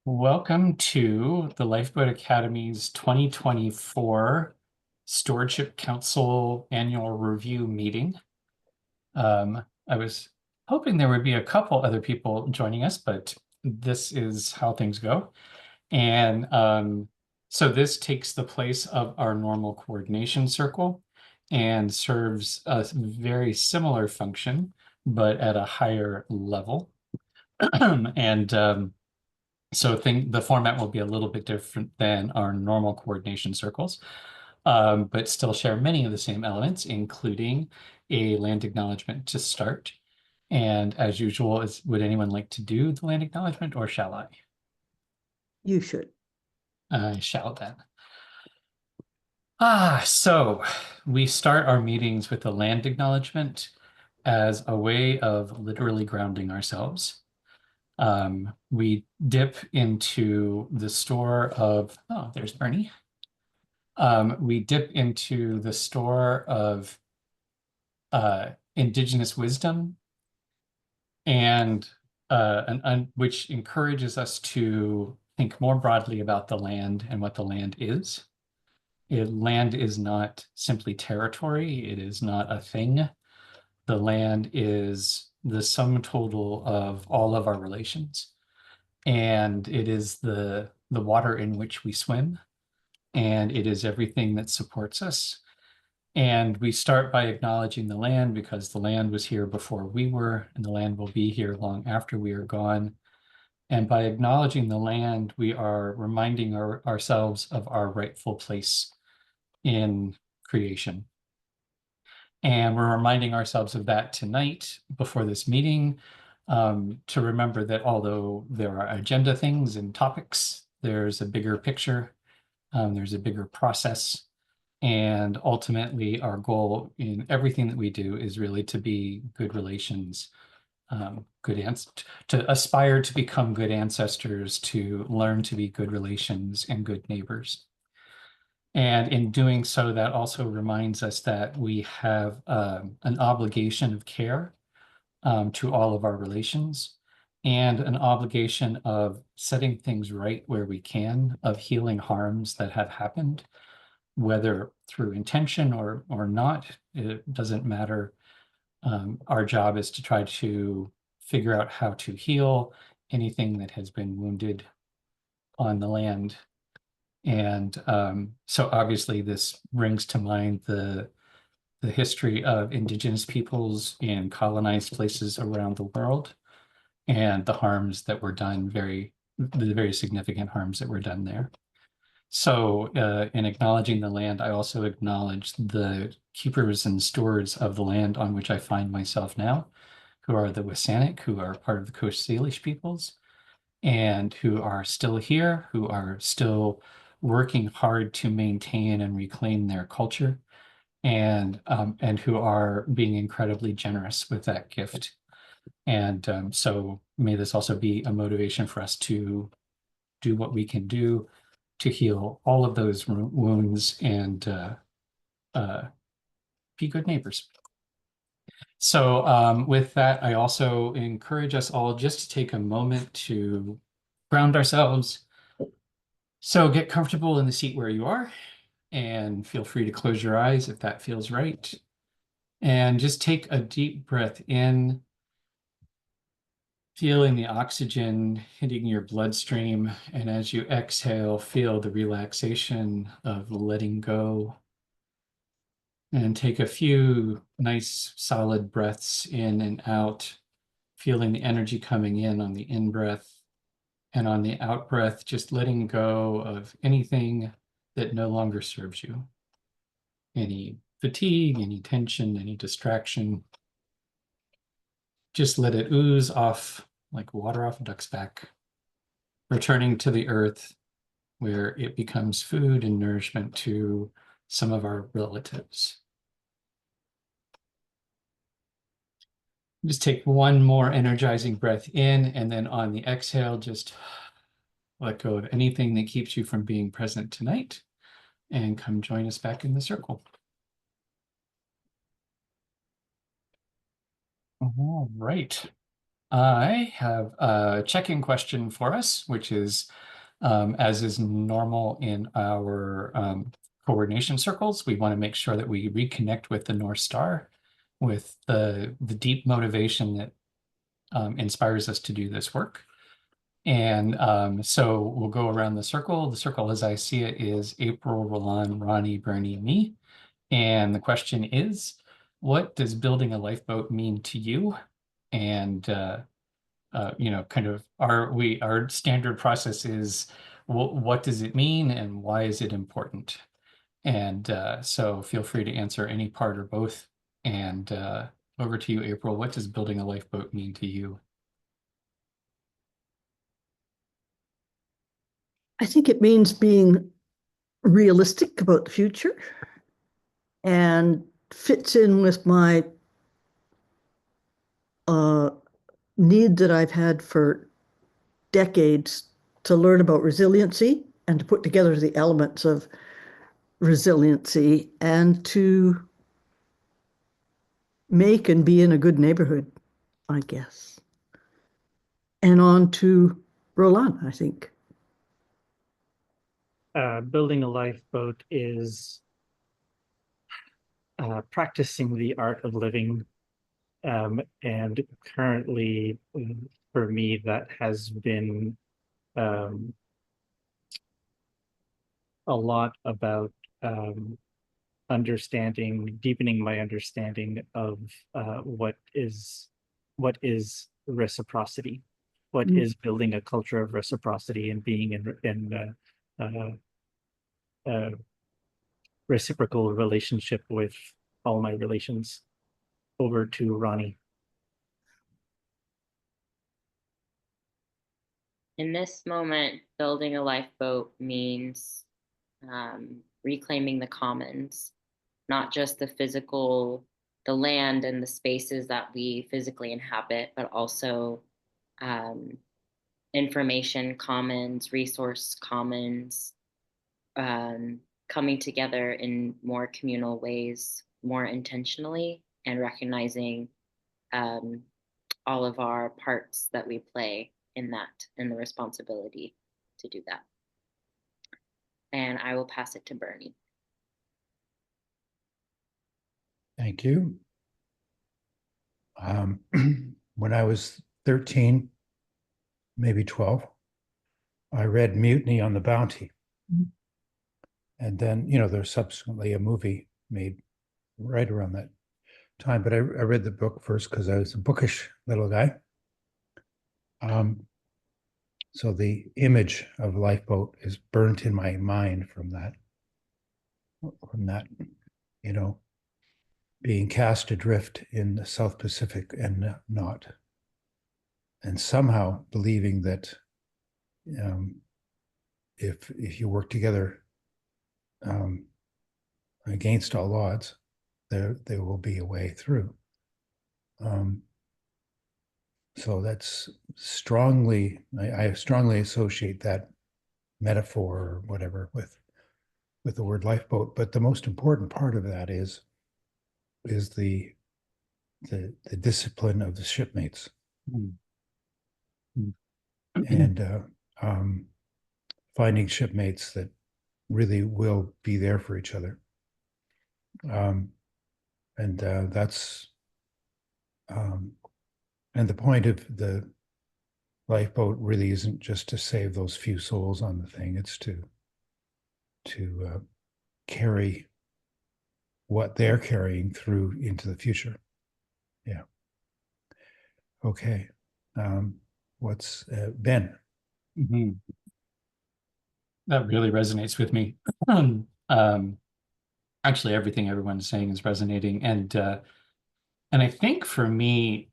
Welcome to the Lifeboat Academy's 2024 Stewardship Council Annual Review Meeting. I was hoping there would be a couple other people joining us, but this is how things go. And so this takes the place of our normal coordination circle and serves a very similar function, but at a higher level. So the format will be a little bit different than our normal coordination circles, but still share many of the same elements, including a land acknowledgement to start. And as usual, would anyone like to do the land acknowledgement, or shall I? You should. I shall then. So we start our meetings with a land acknowledgement as a way of literally grounding ourselves. We dip into the store of, oh, there's Bernie. We dip into the store of indigenous wisdom and which encourages us to think more broadly about the land and what the land is. Land is not simply territory. It is not a thing. The land is the sum total of all of our relations. And it is the water in which we swim, and it is everything that supports us. And we start by acknowledging the land because the land was here before we were, and the land will be here long after we are gone. And by acknowledging the land, we are reminding ourselves of our rightful place in creation. And we're reminding ourselves of that tonight before this meeting, to remember that although there are agenda things and topics, there's a bigger picture, there's a bigger process. And ultimately, our goal in everything that we do is really to be good relations, to aspire to become good ancestors, to learn to be good relations and good neighbors. And in doing so, that also reminds us that we have an obligation of care to all of our relations, and an obligation of setting things right where we can, of healing harms that have happened, whether through intention or not. It doesn't matter. Our job is to try to figure out how to heal anything that has been wounded on the land. And so obviously this brings to mind the history of indigenous peoples in colonized places around the world, and the harms that were done, the very significant harms that were done there. So in acknowledging the land, I also acknowledge the keepers and stewards of the land on which I find myself now, who are the Wisanic, who are part of the Coast Salish peoples, and who are still here, who are still working hard to maintain and reclaim their culture, and who are being incredibly generous with that gift. And so may this also be a motivation for us to do what we can do to heal all of those wounds and be good neighbors. So with that, I also encourage us all just to take a moment to ground ourselves. So get comfortable in the seat where you are, and feel free to close your eyes if that feels right. And just take a deep breath in, feeling the oxygen hitting your bloodstream. And as you exhale, feel the relaxation of letting go. And take a few nice solid breaths in and out, feeling the energy coming in on the in-breath, and on the out-breath, just letting go of anything that no longer serves you. Any fatigue, any tension, any distraction. Just let it ooze off like water off a duck's back, returning to the earth where it becomes food and nourishment to some of our relatives. Just take one more energizing breath in, and then on the exhale, just let go of anything that keeps you from being present tonight, and come join us back in the circle. All right. I have a check-in question for us, which is, as is normal in our coordination circles, we want to make sure that we reconnect with the North Star, with the deep motivation that inspires us to do this work. And so we'll go around the circle. The circle, as I see it, is April, Roland, Ronnie, Bernie, me. And the question is, what does building a lifeboat mean to you? And kind of our standard process is, what does it mean and why is it important? And so feel free to answer any part or both. And over to you, April. What does building a lifeboat mean to you? I think it means being realistic about the future and fits in with my uh, need that I've had for decades to learn about resiliency and to put together the elements of resiliency and to make and be in a good neighborhood, I guess. And on to Roland, I think. Building a lifeboat is practicing the art of living. And currently, for me, that has been a lot about deepening my understanding of what is reciprocity, what is building a culture of reciprocity and being in reciprocal relationship with all my relations. Over to Ronnie. In this moment, building a lifeboat means reclaiming the commons, not just the land and the spaces that we physically inhabit, but also information commons, resource commons, coming together in more communal ways, more intentionally, and recognizing all of our parts that we play in that, and the responsibility to do that. And I will pass it to Bernie. Thank you. When I was 13, maybe 12, I read Mutiny on the Bounty. And then, there's subsequently a movie made right around that time. But I read the book first because I was a bookish little guy. So the image of Lifeboat is burnt in my mind from that, being cast adrift in the South Pacific and not. And somehow believing that if you work together against all odds, there will be a way through. So that's I strongly associate that metaphor or whatever with the word lifeboat. But the most important part of that is the discipline of the shipmates. And finding shipmates that really will be there for each other. And the point of the lifeboat really isn't just to save those few souls on the thing, it's to carry what they're carrying through into the future. Yeah. Okay. What's Ben? That really resonates with me. Actually, everything everyone's saying is resonating, and I think for me,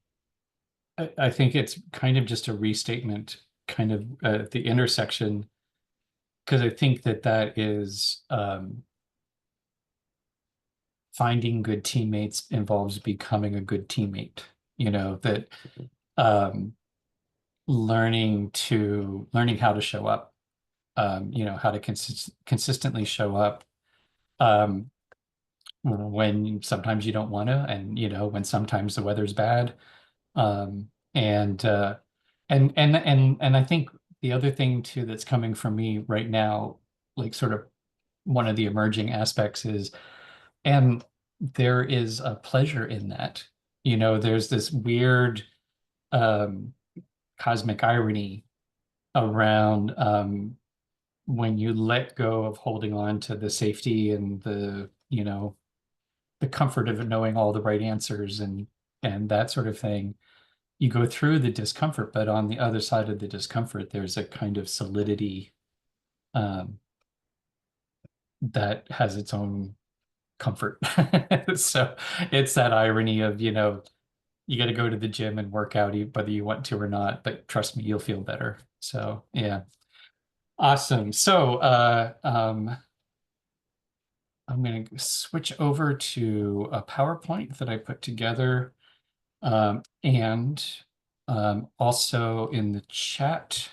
I think it's kind of just a restatement, kind of at the intersection, because I think that is finding good teammates involves becoming a good teammate. That learning how to show up, how to consistently show up when sometimes you don't want to, and when sometimes the weather's bad, And I think the other thing too that's coming from me right now, like sort of one of the emerging aspects is, and there is a pleasure in that. You know, there's this weird cosmic irony around when you let go of holding on to the safety and the, you know, the comfort of knowing all the right answers and that sort of thing. You go through the discomfort, but on the other side of the discomfort, there's a kind of solidity that has its own comfort. So it's that irony of, you know, you got to go to the gym and work out whether you want to or not, but trust me, you'll feel better. So yeah. Awesome. So I'm going to switch over to a PowerPoint that I put together. And also in the chat,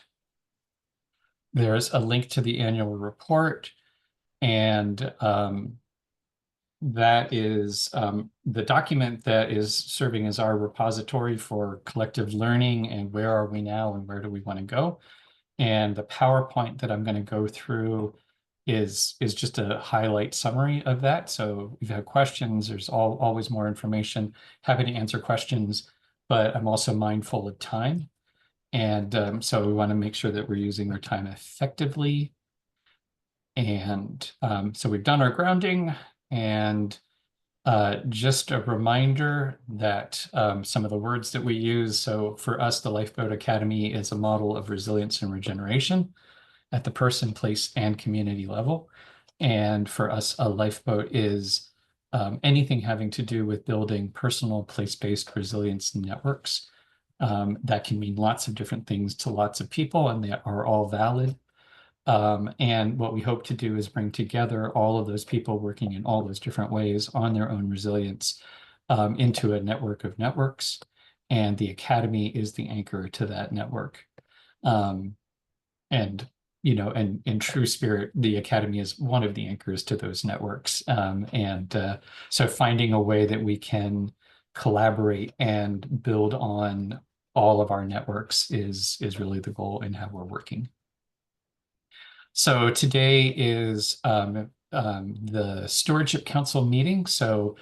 there's a link to the annual report. And that is the document that is serving as our repository for collective learning and where are we now and where do we want to go. And the PowerPoint that I'm going to go through is just a highlight summary of that. So if you have questions, there's always more information. Happy to answer questions, but I'm also mindful of time. And so we want to make sure that we're using our time effectively. And so we've done our grounding, and just a reminder that some of the words that we use. So for us, the Lifeboat Academy is a model of resilience and regeneration at the person, place, and community level. And for us, a lifeboat is anything having to do with building personal place-based resilience networks. That can mean lots of different things to lots of people, and they are all valid. And what we hope to do is bring together all of those people working in all those different ways on their own resilience into a network of networks. And the Academy is the anchor to that network. And, you know, and in true spirit, the Academy is one of the anchors to those networks. So finding a way that we can collaborate and build on all of our networks is really the goal in how we're working. So today is the Stewardship Council meeting. So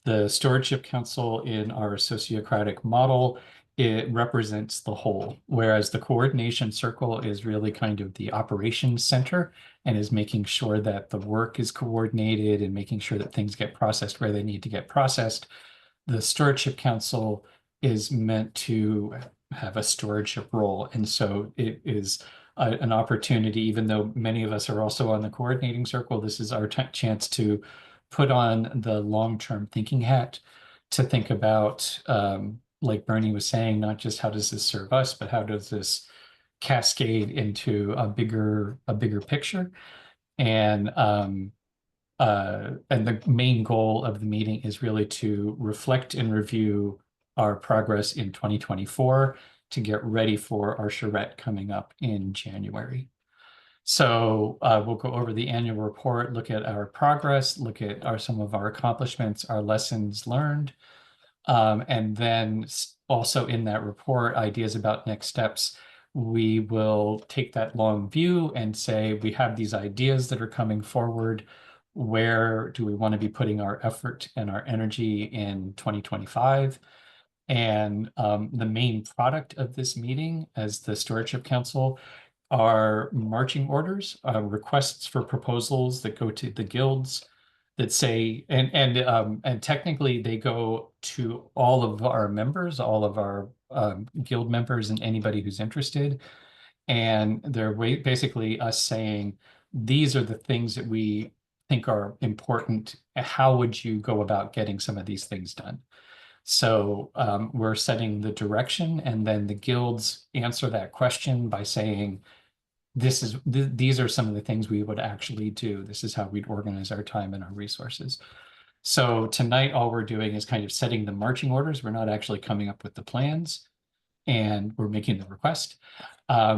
the Stewardship Council in our sociocratic model, it represents the whole, whereas the coordination circle is really kind of the operations center and is making sure that the work is coordinated and making sure that things get processed where they need to get processed. The Stewardship Council is meant to have a stewardship role. And so it is an opportunity, even though many of us are also on the coordinating circle, this is our chance to put on the long-term thinking hat to think about, like Bernie was saying, not just how does this serve us, but how does this cascade into a bigger picture. And the main goal of the meeting is really to reflect and review our progress in 2024 to get ready for our charrette coming up in January. So we'll go over the annual report, look at our progress, look at some of our accomplishments, our lessons learned, and then also in that report, ideas about next steps. We will take that long view and say, we have these ideas that are coming forward. Where do we want to be putting our effort and our energy in 2025? And the main product of this meeting as the Stewardship Council are marching orders, requests for proposals that go to the guilds that say, and technically they go to all of our members, all of our guild members and anybody who's interested. And they're basically us saying, these are the things that we think are important. How would you go about getting some of these things done? So we're setting the direction, and then the guilds answer that question by saying, these are some of the things we would actually do. This is how we'd organize our time and our resources. So tonight, all we're doing is kind of setting the marching orders. We're not actually coming up with the plans, and we're making the request.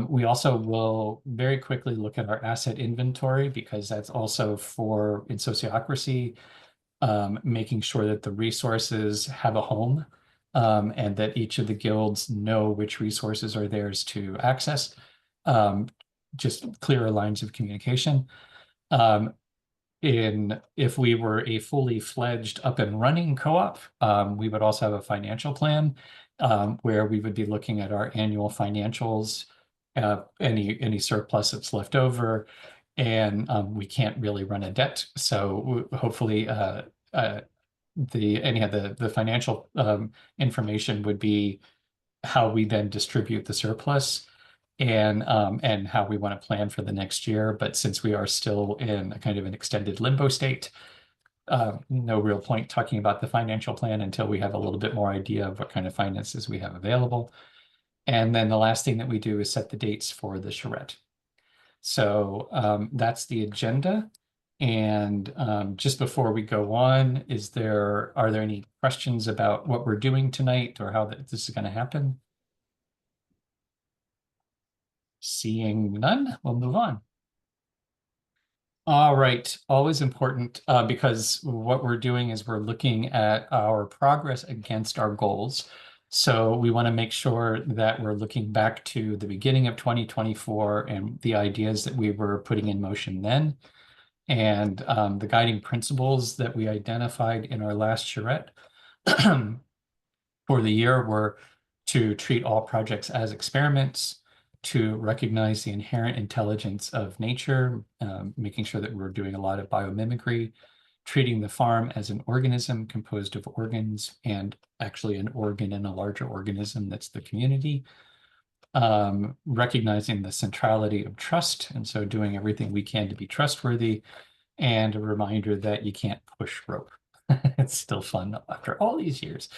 We also will very quickly look at our asset inventory, because that's also in sociocracy, making sure that the resources have a home and that each of the guilds know which resources are theirs to access. Just clearer lines of communication. If we were a fully fledged up and running co-op, we would also have a financial plan where we would be looking at our annual financials, any surplus that's left over, and we can't really run a debt. So hopefully the financial information would be how we then distribute the surplus and how we want to plan for the next year. But since we are still in a kind of an extended limbo state, no real point talking about the financial plan until we have a little bit more idea of what kind of finances we have available. And then the last thing that we do is set the dates for the charrette. So that's the agenda. And just before we go on, are there any questions about what we're doing tonight or how this is going to happen? Seeing none, we'll move on. All right, always important because what we're doing is we're looking at our progress against our goals. So we want to make sure that we're looking back to the beginning of 2024 and the ideas that we were putting in motion then. And the guiding principles that we identified in our last charrette for the year were to treat all projects as experiments, to recognize the inherent intelligence of nature, making sure that we're doing a lot of biomimicry, treating the farm as an organism composed of organs and actually an organ in a larger organism that's the community, recognizing the centrality of trust, and so doing everything we can to be trustworthy, and a reminder that you can't push rope. It's still fun after all these years.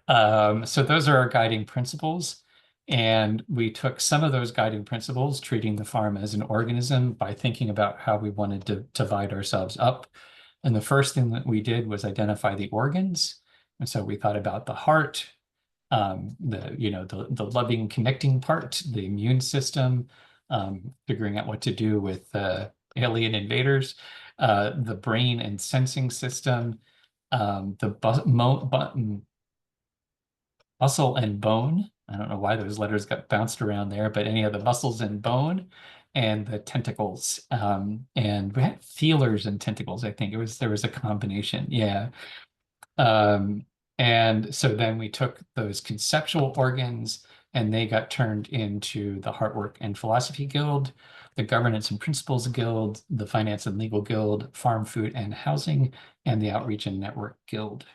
So those are our guiding principles. And we took some of those guiding principles, treating the farm as an organism, by thinking about how we wanted to divide ourselves up. And the first thing that we did was identify the organs. And so we thought about the heart, the loving, connecting part, the immune system, figuring out what to do with alien invaders, the brain and sensing system, the muscle and bone. I don't know why those letters got bounced around there, but any of the muscles and bone, and the tentacles. And we had feelers and tentacles, I think. There was a combination. Yeah. And so then we took those conceptual organs and they got turned into the Heartwork and Philosophy Guild, the Governance and Principles Guild, the Finance and Legal Guild, Farm, Food and Housing, and the Outreach and Network Guild.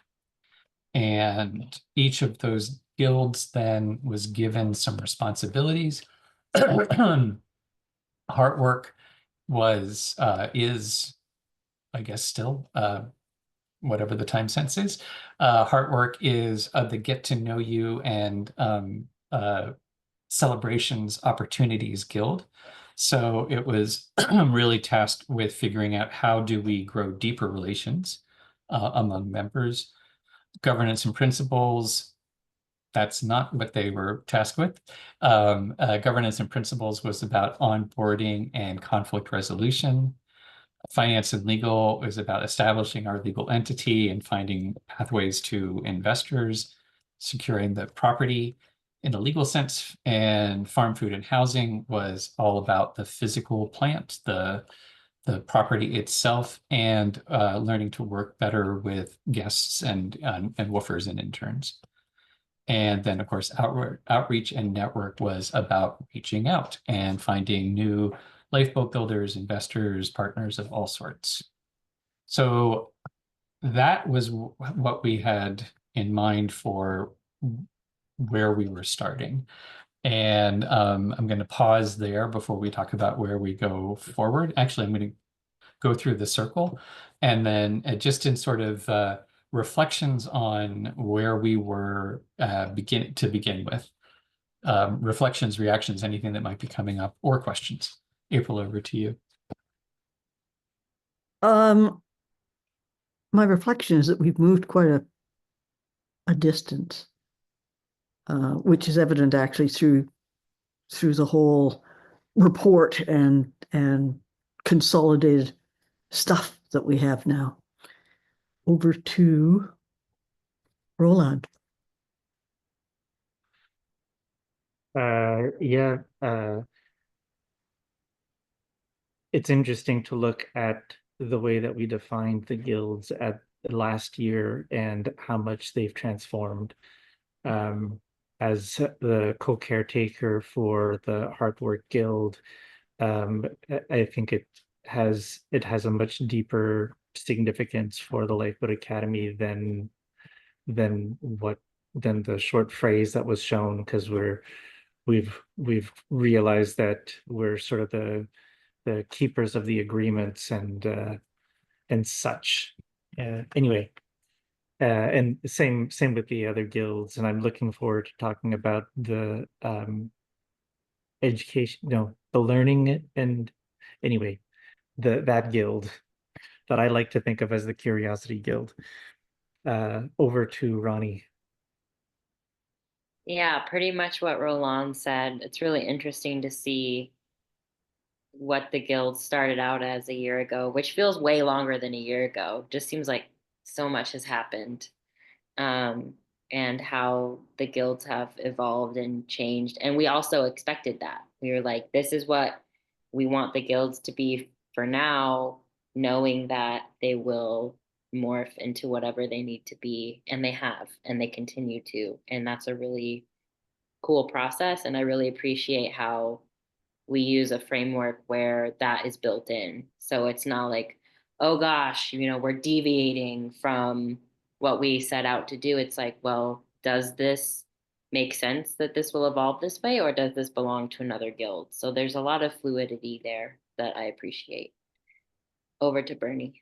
And each of those guilds then was given some responsibilities. Heartwork is, I guess, still whatever the time sense is. Heartwork is the get to know you and celebrations opportunities guild. So it was really tasked with figuring out how do we grow deeper relations among members. Governance and principles, that's not what they were tasked with. Governance and principles was about onboarding and conflict resolution. Finance and legal is about establishing our legal entity and finding pathways to investors, securing the property in a legal sense. And farm, food, and housing was all about the physical plant, the property itself, and learning to work better with guests and woofers and interns. And then, of course, outreach and network was about reaching out and finding new lifeboat builders, investors, partners of all sorts. So that was what we had in mind for where we were starting. And I'm going to pause there before we talk about where we go forward. Actually, I'm going to go through the circle and then just in sort of reflections on where we were begin with. Reflections, reactions, anything that might be coming up, or questions. April, over to you. My reflection is that we've moved quite a distance, which is evident actually through the whole report and consolidated stuff that we have now. Over to Roland. Yeah, it's interesting to look at the way that we defined the guilds at last year and how much they've transformed. As the co-caretaker for the Hard Work Guild, I think it has a much deeper significance for the Lifeboat Academy than what than the short phrase that was shown, because we've realized that we're sort of the keepers of the agreements and such. Anyway, and same with the other guilds, and I'm looking forward to talking about the education, no, the learning, and anyway, that guild that I like to think of as the Curiosity Guild. Over to Ronnie. Yeah, pretty much what Roland said. It's really interesting to see what the guild started out as a year ago, which feels way longer than a year ago. Just seems like so much has happened. And how the guilds have evolved and changed. And we also expected that. We were like, this is what we want the guilds to be for now, knowing that they will morph into whatever they need to be. And they have, and they continue to. And that's a really cool process. And I really appreciate how we use a framework where that is built in. So it's not like, oh gosh, we're deviating from what we set out to do. It's like, well, does this make sense that this will evolve this way, or does this belong to another guild? So there's a lot of fluidity there that I appreciate. Over to Bernie.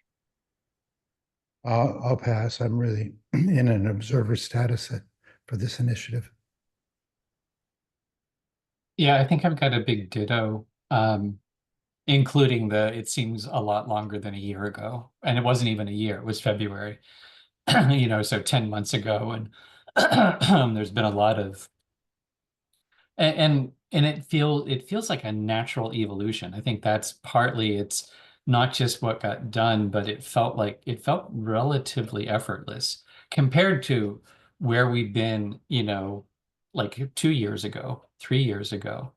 I'll pass. I'm really in an observer status for this initiative. Yeah, I think I've got a big ditto, including it seems a lot longer than a year ago. And it wasn't even a year, it was February, so 10 months ago. And there's been a lot of, and it feels like a natural evolution. I think that's partly it's not just what got done, but it felt relatively effortless compared to where we've been, like 2 years ago, 3 years ago.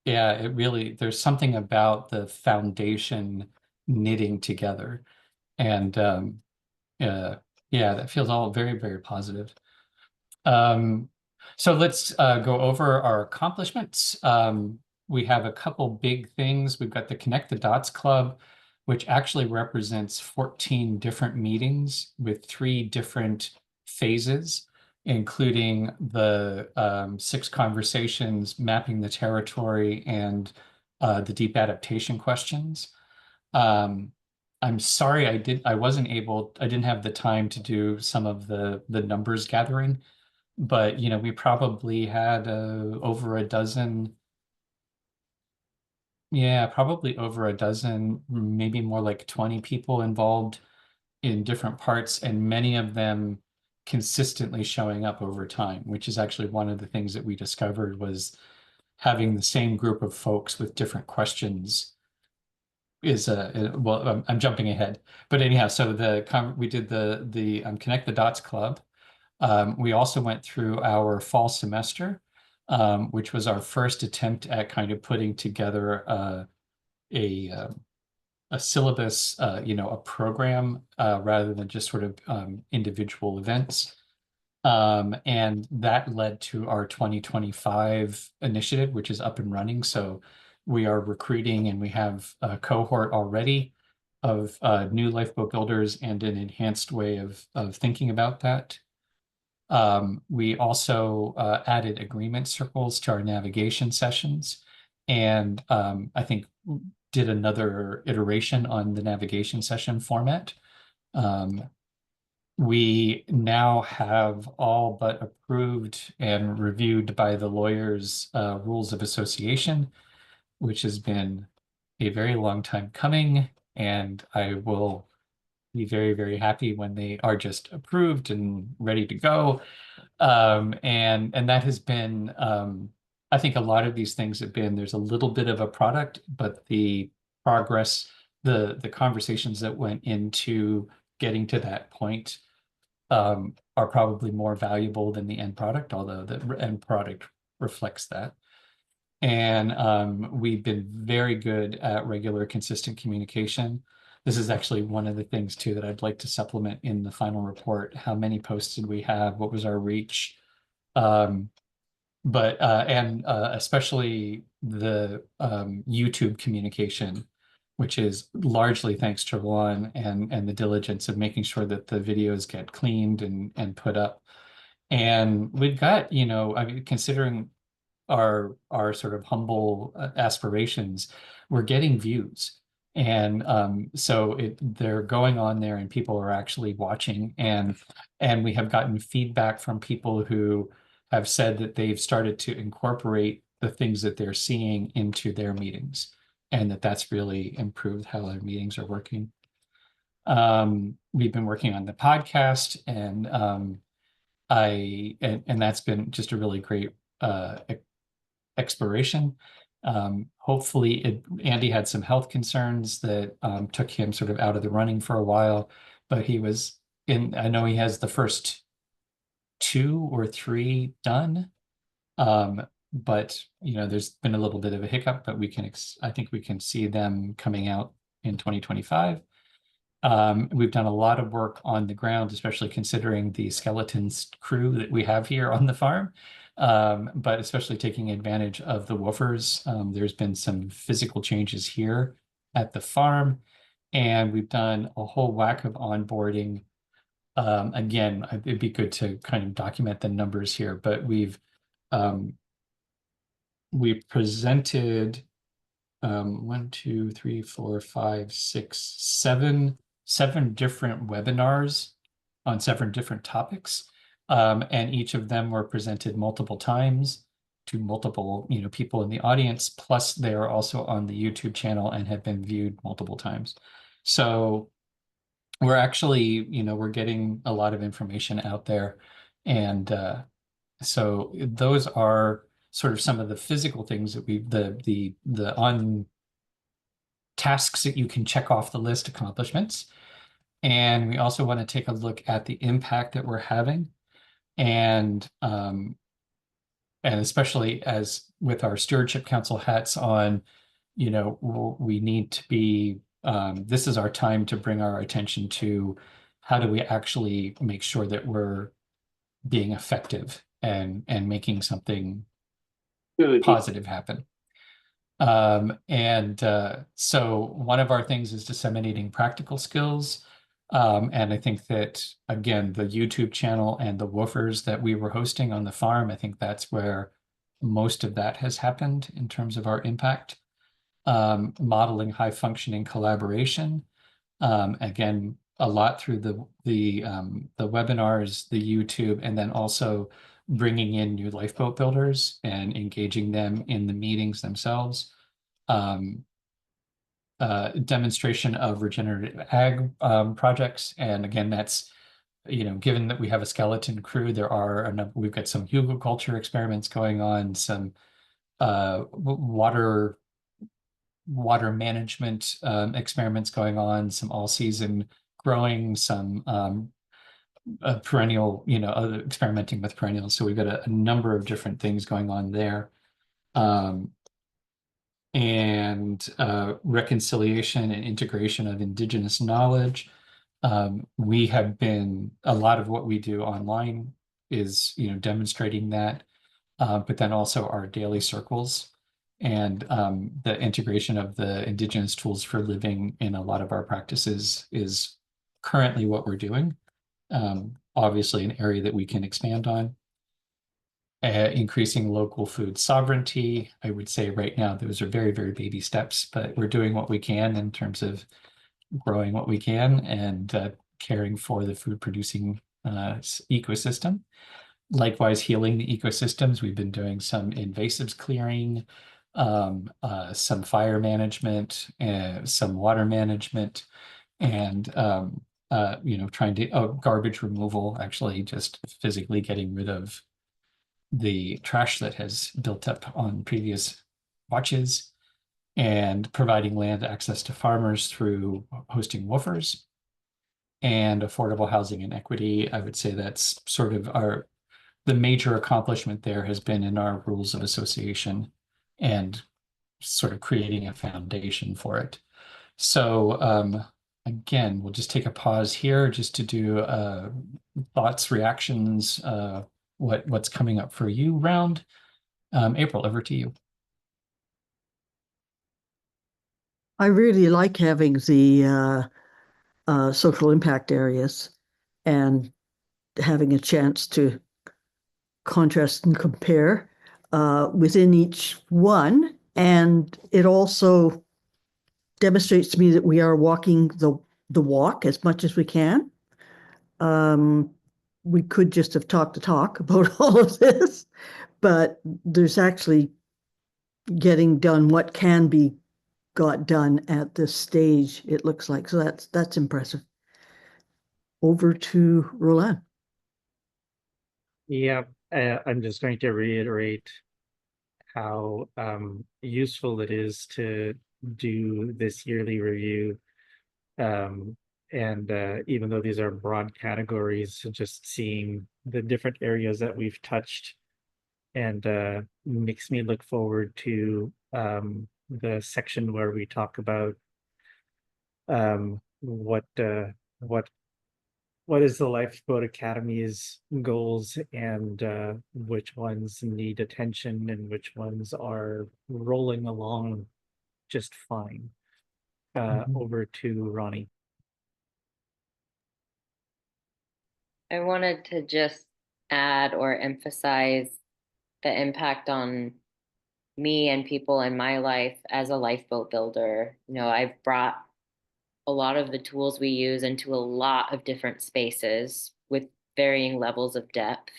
Yeah, there's something about the foundation knitting together. And yeah, that feels all very, very positive. So let's go over our accomplishments. We have a couple big things. We've got the Connect the Dots Club, which actually represents 14 different meetings with 3 different phases, including the 6 conversations, mapping the territory, and the deep adaptation questions. I'm sorry I didn't have the time to do some of the numbers gathering, but we probably had over a dozen, probably over a dozen, maybe more like 20 people involved in different parts, and many of them consistently showing up over time, which is actually one of the things that we discovered was having the same group of folks with different questions is well, I'm jumping ahead, but anyhow, so we did the Connect the Dots Club. We also went through our fall semester, which was our first attempt at kind of putting together a syllabus, a program, rather than just sort of individual events. And that led to our 2025 initiative, which is up and running. So we are recruiting, and we have a cohort already of new lifeboat builders and an enhanced way of thinking about that. We also added agreement circles to our navigation sessions, and I think did another iteration on the navigation session format. We now have all but approved and reviewed by the lawyers rules of association, which has been a very long time coming, and I will be very, very happy when they are just approved and ready to go. And that has been, I think a lot of these things have been, there's a little bit of a product, but the progress, the conversations that went into getting to that point are probably more valuable than the end product, although the end product reflects that. And we've been very good at regular, consistent communication. This is actually one of the things too that I'd like to supplement in the final report. How many posts did we have? What was our reach? Especially the YouTube communication, which is largely thanks to Roland and the diligence of making sure that the videos get cleaned and put up. And we've got, you know, I mean, considering our sort of humble aspirations, we're getting views. And so they're going on there and people are actually watching, and we have gotten feedback from people who have said that they've started to incorporate the things that they're seeing into their meetings, and that's really improved how their meetings are working. We've been working on the podcast, and that's been just a really great exploration. Hopefully Andy had some health concerns that took him sort of out of the running for a while, but he was in, I know he has the first 2 or 3 done. But you know, there's been a little bit of a hiccup, but I think we can see them coming out in 2025. We've done a lot of work on the ground, especially considering the skeletons crew that we have here on the farm. But especially taking advantage of the woofers. There's been some physical changes here at the farm, and we've done a whole whack of onboarding. Again, it'd be good to kind of document the numbers here, but we've presented 1, 2, 3, 4, 5, 6, 7 different webinars on 7 different topics. And each of them were presented multiple times to multiple, you know, people in the audience, plus they are also on the YouTube channel and have been viewed multiple times. So we're actually, you know, we're getting a lot of information out there. And so those are sort of some of the physical things that the on tasks that you can check off the list, accomplishments. And we also want to take a look at the impact that we're having. And especially as with our Stewardship Council hats on, you know, we need to be, this is our time to bring our attention to how do we actually make sure that we're being effective and making something positive happen. So one of our things is disseminating practical skills. And I think that, again, the YouTube channel and the woofers that we were hosting on the farm, I think that's where most of that has happened in terms of our impact. Modeling high functioning collaboration. Again, a lot through the webinars, the YouTube, and then also bringing in new lifeboat builders and engaging them in the meetings themselves. Demonstration of regenerative ag projects. And again, that's, you know, given that we have a skeleton crew, we've got some hugelkultur experiments going on, some water management experiments going on, some all-season growing, some perennial, you know, experimenting with perennials. So we've got a number of different things going on there. And reconciliation and integration of Indigenous knowledge. We have been, a lot of what we do online is, you know, demonstrating that, but then also our daily circles and the integration of the Indigenous tools for living in a lot of our practices is currently what we're doing. Obviously an area that we can expand on. Increasing local food sovereignty. I would say right now those are very, very baby steps, but we're doing what we can in terms of growing what we can and caring for the food producing ecosystem. Likewise, healing the ecosystems. We've been doing some invasives clearing, some fire management, some water management, and you know, trying to garbage removal, actually just physically getting rid of the trash that has built up on previous watches, and providing land access to farmers through hosting woofers, and affordable housing and equity. I would say that's sort of the major accomplishment there has been in our rules of association and sort of creating a foundation for it. So again, we'll just take a pause here just to do thoughts, reactions, what's coming up for you round. April, over to you. I really like having the social impact areas and having a chance to contrast and compare within each one. And it also demonstrates to me that we are walking the walk as much as we can. We could just have talked the talk about all of this, but there's actually getting done what can be got done at this stage, it looks like. So that's impressive. Over to Roland. Yeah, I'm just going to reiterate how useful it is to do this yearly review. And even though these are broad categories, just seeing the different areas that we've touched and makes me look forward to the section where we talk about what is the Lifeboat Academy's goals and which ones need attention and which ones are rolling along just fine. Over to Ronnie. I wanted to just add or emphasize the impact on me and people in my life as a lifeboat builder. You know, I've brought a lot of the tools we use into a lot of different spaces with varying levels of depth,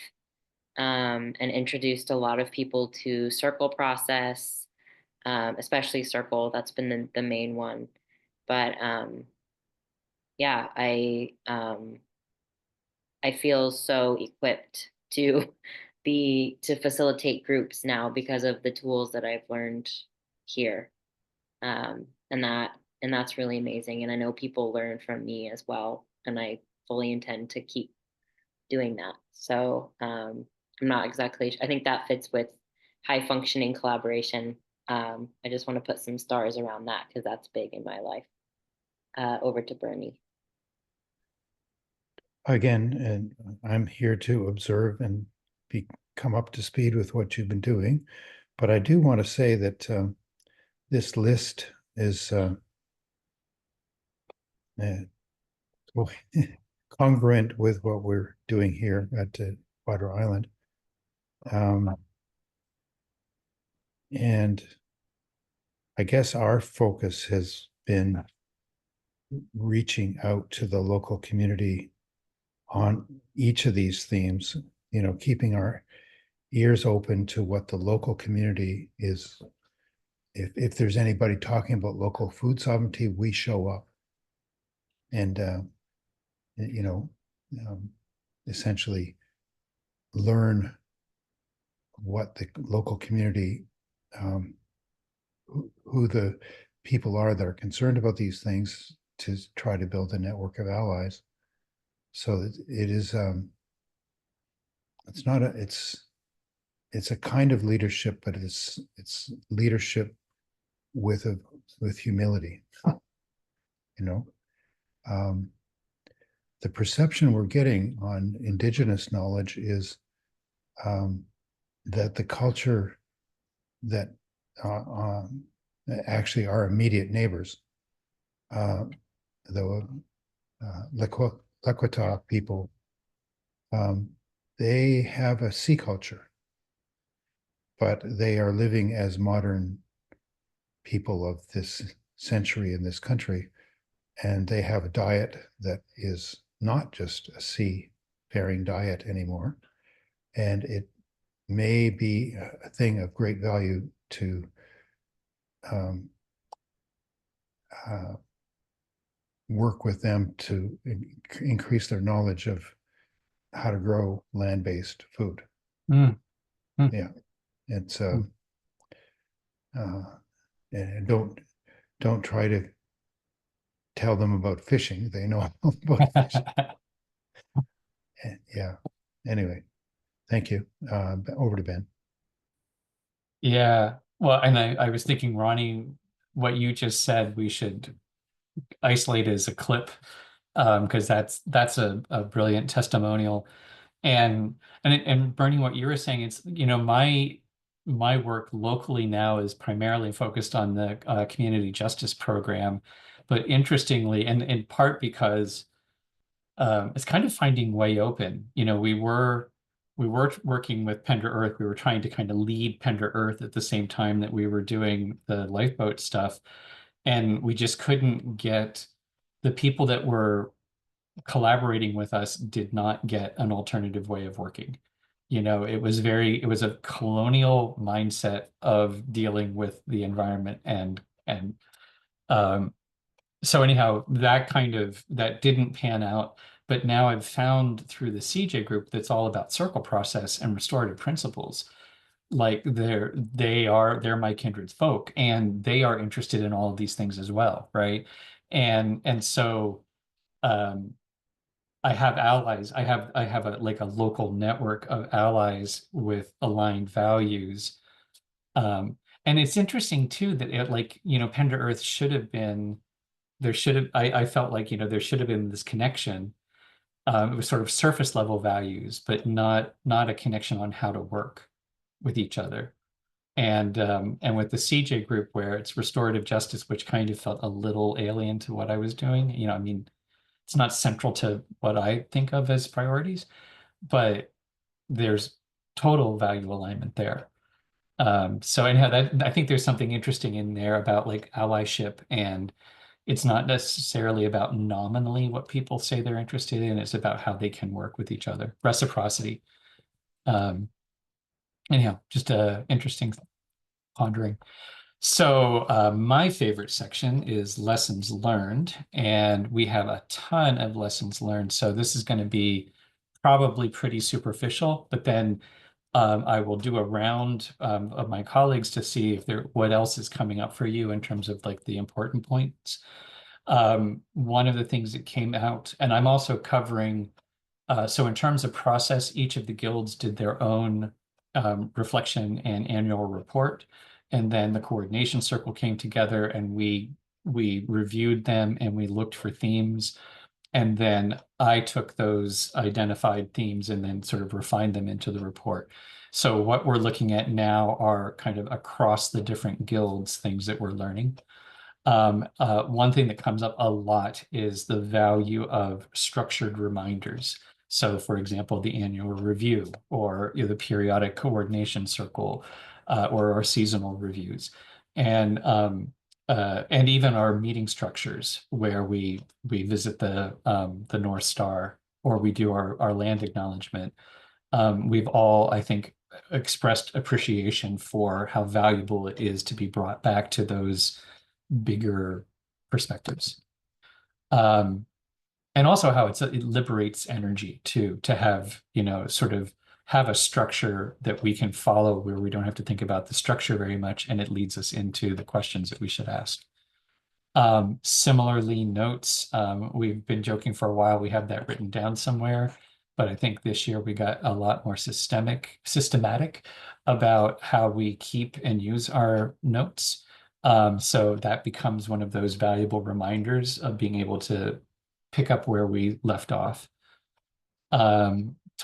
and introduced a lot of people to circle process, especially circle. That's been the main one. But yeah, I feel so equipped to facilitate groups now because of the tools that I've learned here. And that's really amazing. And I know people learn from me as well. And I fully intend to keep doing that. So I'm not exactly, I think that fits with high functioning collaboration. I just want to put some stars around that because that's big in my life. Over to Bernie. Again, and I'm here to observe and come up to speed with what you've been doing. But I do want to say that this list is congruent with what we're doing here at Water Island. And I guess our focus has been reaching out to the local community on each of these themes, you know, keeping our ears open to what the local community is. If there's anybody talking about local food sovereignty, we show up and, you know, essentially learn what the local community, who the people are that are concerned about these things, to try to build a network of allies. So it is, it's not a, it's a kind of leadership, but it's leadership with humility, you know. The perception we're getting on Indigenous knowledge is that the culture that actually our immediate neighbors, the Lakota people, they have a sea culture, but they are living as modern people of this century in this country, and they have a diet that is not just a seafaring diet anymore, and it may be a thing of great value to work with them to increase their knowledge of how to grow land-based food. Yeah, it's and don't try to tell them about fishing. They know about fishing. And, yeah. Anyway, Thank you. Over to Ben. Yeah. Well, and I was thinking, Ronnie, what you just said, we should isolate as a clip, because that's a brilliant testimonial. And Bernie, what you were saying, it's, my work locally now is primarily focused on the community justice program, but interestingly, and in part because it's kind of finding way open. We were working with Pender Earth. We were trying to kind of lead Pender Earth at the same time that we were doing the lifeboat stuff, and we just couldn't get the people that were collaborating with us did not get an alternative way of working. It was a colonial mindset of dealing with the environment, and um, so anyhow, that didn't pan out. But now I've found through the CJ group that's all about circle process and restorative principles. Like they're my kindred folk, and they are interested in all of these things as well, right? And so um, I have allies. I have a local network of allies with aligned values. And it's interesting too that Pender Earth should have been there should have I felt like there should have been this connection. It was sort of surface level values, but not a connection on how to work with each other. And with the CJ group, where it's restorative justice, which kind of felt a little alien to what I was doing. It's not central to what I think of as priorities, but there's total value alignment there. So anyhow, I think there's something interesting in there about like allyship, and it's not necessarily about nominally what people say they're interested in. It's about how they can work with each other. Reciprocity. Um, Anyhow, just a interesting pondering. So my favorite section is lessons learned, and we have a ton of lessons learned. So this is going to be probably pretty superficial, but then I will do a round of my colleagues to see if what else is coming up for you in terms of like the important points. One of the things that came out, and I'm also covering, so in terms of process, each of the guilds did their own reflection and annual report. And then the coordination circle came together, and we reviewed them and we looked for themes. And then I took those identified themes and then sort of refined them into the report. So what we're looking at now are kind of across the different guilds, things that we're learning. One thing that comes up a lot is the value of structured reminders. So for example, the annual review, or the periodic coordination circle, or our seasonal reviews. And even our meeting structures, where we visit the North Star, or we do our land acknowledgement. We've all, I think, expressed appreciation for how valuable it is to be brought back to those bigger perspectives. And also how it liberates energy too, to have, sort of have a structure that we can follow, where we don't have to think about the structure very much, and it leads us into the questions that we should ask. Similarly, notes, we've been joking for a while, we have that written down somewhere, but I think this year we got a lot more systematic about how we keep and use our notes. So that becomes one of those valuable reminders of being able to pick up where we left off.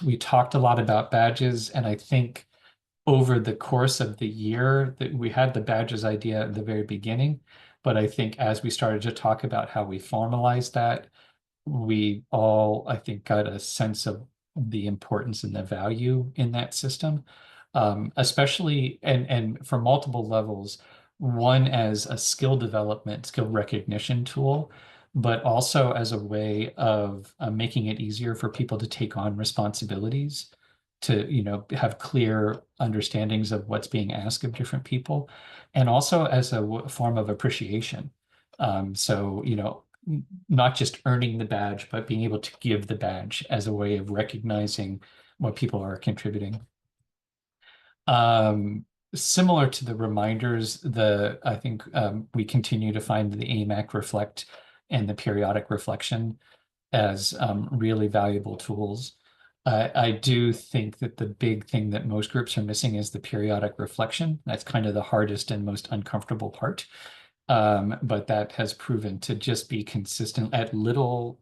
We talked a lot about badges, and I think over the course of the year that we had the badges idea at the very beginning, but I think as we started to talk about how we formalize that, we all, I think, got a sense of the importance and the value in that system, especially and for multiple levels. One, as a skill development, skill recognition tool, but also as a way of making it easier for people to take on responsibilities, to have clear understandings of what's being asked of different people, and also as a form of appreciation. So not just earning the badge, but being able to give the badge as a way of recognizing what people are contributing. Similar to the reminders, I think we continue to find the AMAC reflect and the periodic reflection as really valuable tools. I do think that the big thing that most groups are missing is the periodic reflection. That's kind of the hardest and most uncomfortable part. But that has proven to just be consistent at the little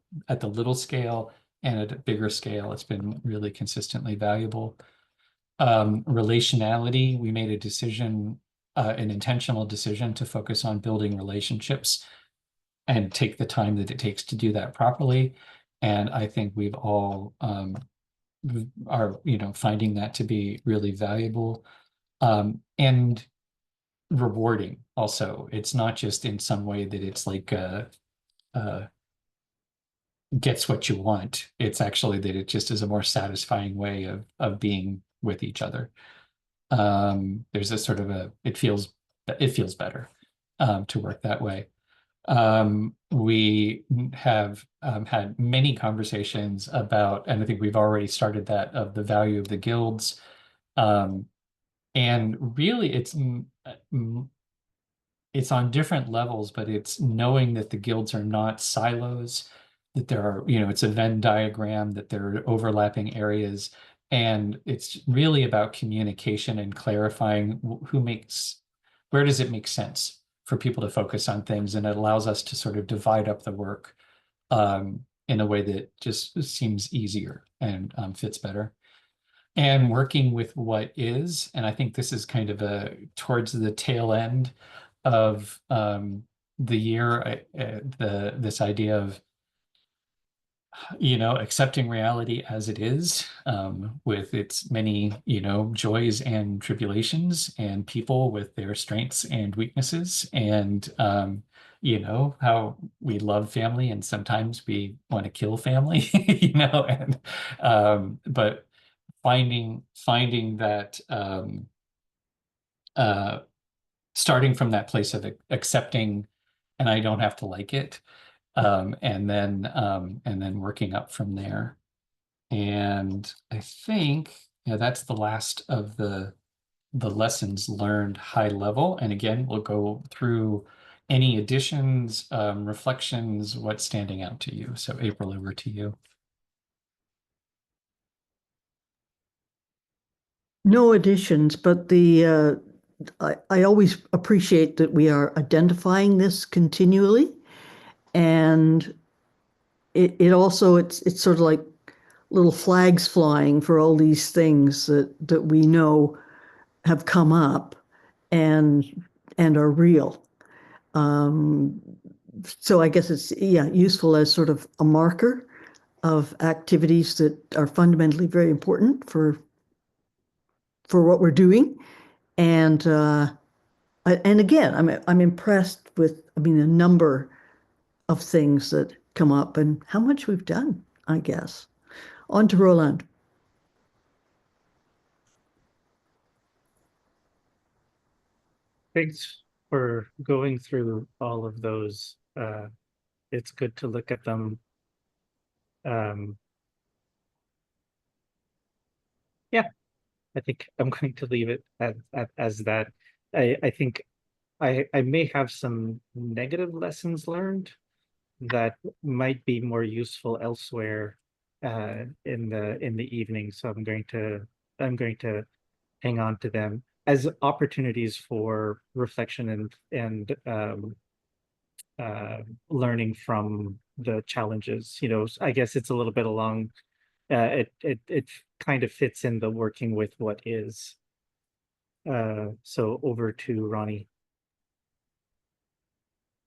scale and at a bigger scale. It's been really consistently valuable. Relationality, we made a decision, an intentional decision to focus on building relationships and take the time that it takes to do that properly. And I think we've all are, finding that to be really valuable and rewarding also. It's not just in some way that it's like gets what you want. It's actually that it just is a more satisfying way of being with each other. There's a sort of it feels better to work that way. We have had many conversations about, and I think we've already started that, of the value of the guilds. And really it's on different levels, but it's knowing that the guilds are not silos, that there are, it's a Venn diagram, that there are overlapping areas. And it's really about communication and clarifying where does it make sense for people to focus on things. And it allows us to sort of divide up the work in a way that just seems easier and fits better. And working with what is, and I think this is kind of towards the tail end of the year, this idea of accepting reality as it is, with its many, joys and tribulations, and people with their strengths and weaknesses, and how we love family and sometimes we want to kill family, and but finding that starting from that place of accepting, and I don't have to like it, and then working up from there. And I think that's the last of the lessons learned high level. And again, we'll go through any additions, reflections, what's standing out to you. So April, over to you. No additions, but I always appreciate that we are identifying this continually, and it also it's sort of like little flags flying for all these things that we know have come up and are real. So I guess it's useful as sort of a marker of activities that are fundamentally very important for what we're doing. And again, I'm impressed with, the number of things that come up and how much we've done, I guess. On to Roland. Thanks for going through all of those. It's good to look at them. Yeah, I think I'm going to leave it as that. I think I may have some negative lessons learned that might be more useful elsewhere in the evening. So I'm going to hang on to them as opportunities for reflection and learning from the challenges. I guess it's a little bit along. It kind of fits in the working with what is. So over to Ronnie.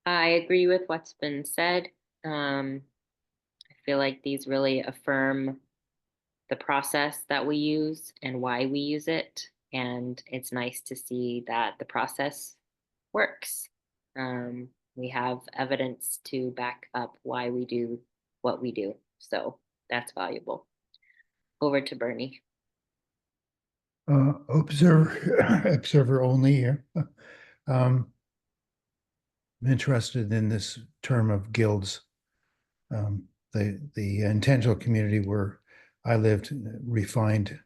I agree with what's been said. I feel like these really affirm the process that we use and why we use it. And it's nice to see that the process works. We have evidence to back up why we do what we do. So that's valuable. Over to Bernie. Observer only here. I'm interested in this term of guilds. The intentional community where I lived refined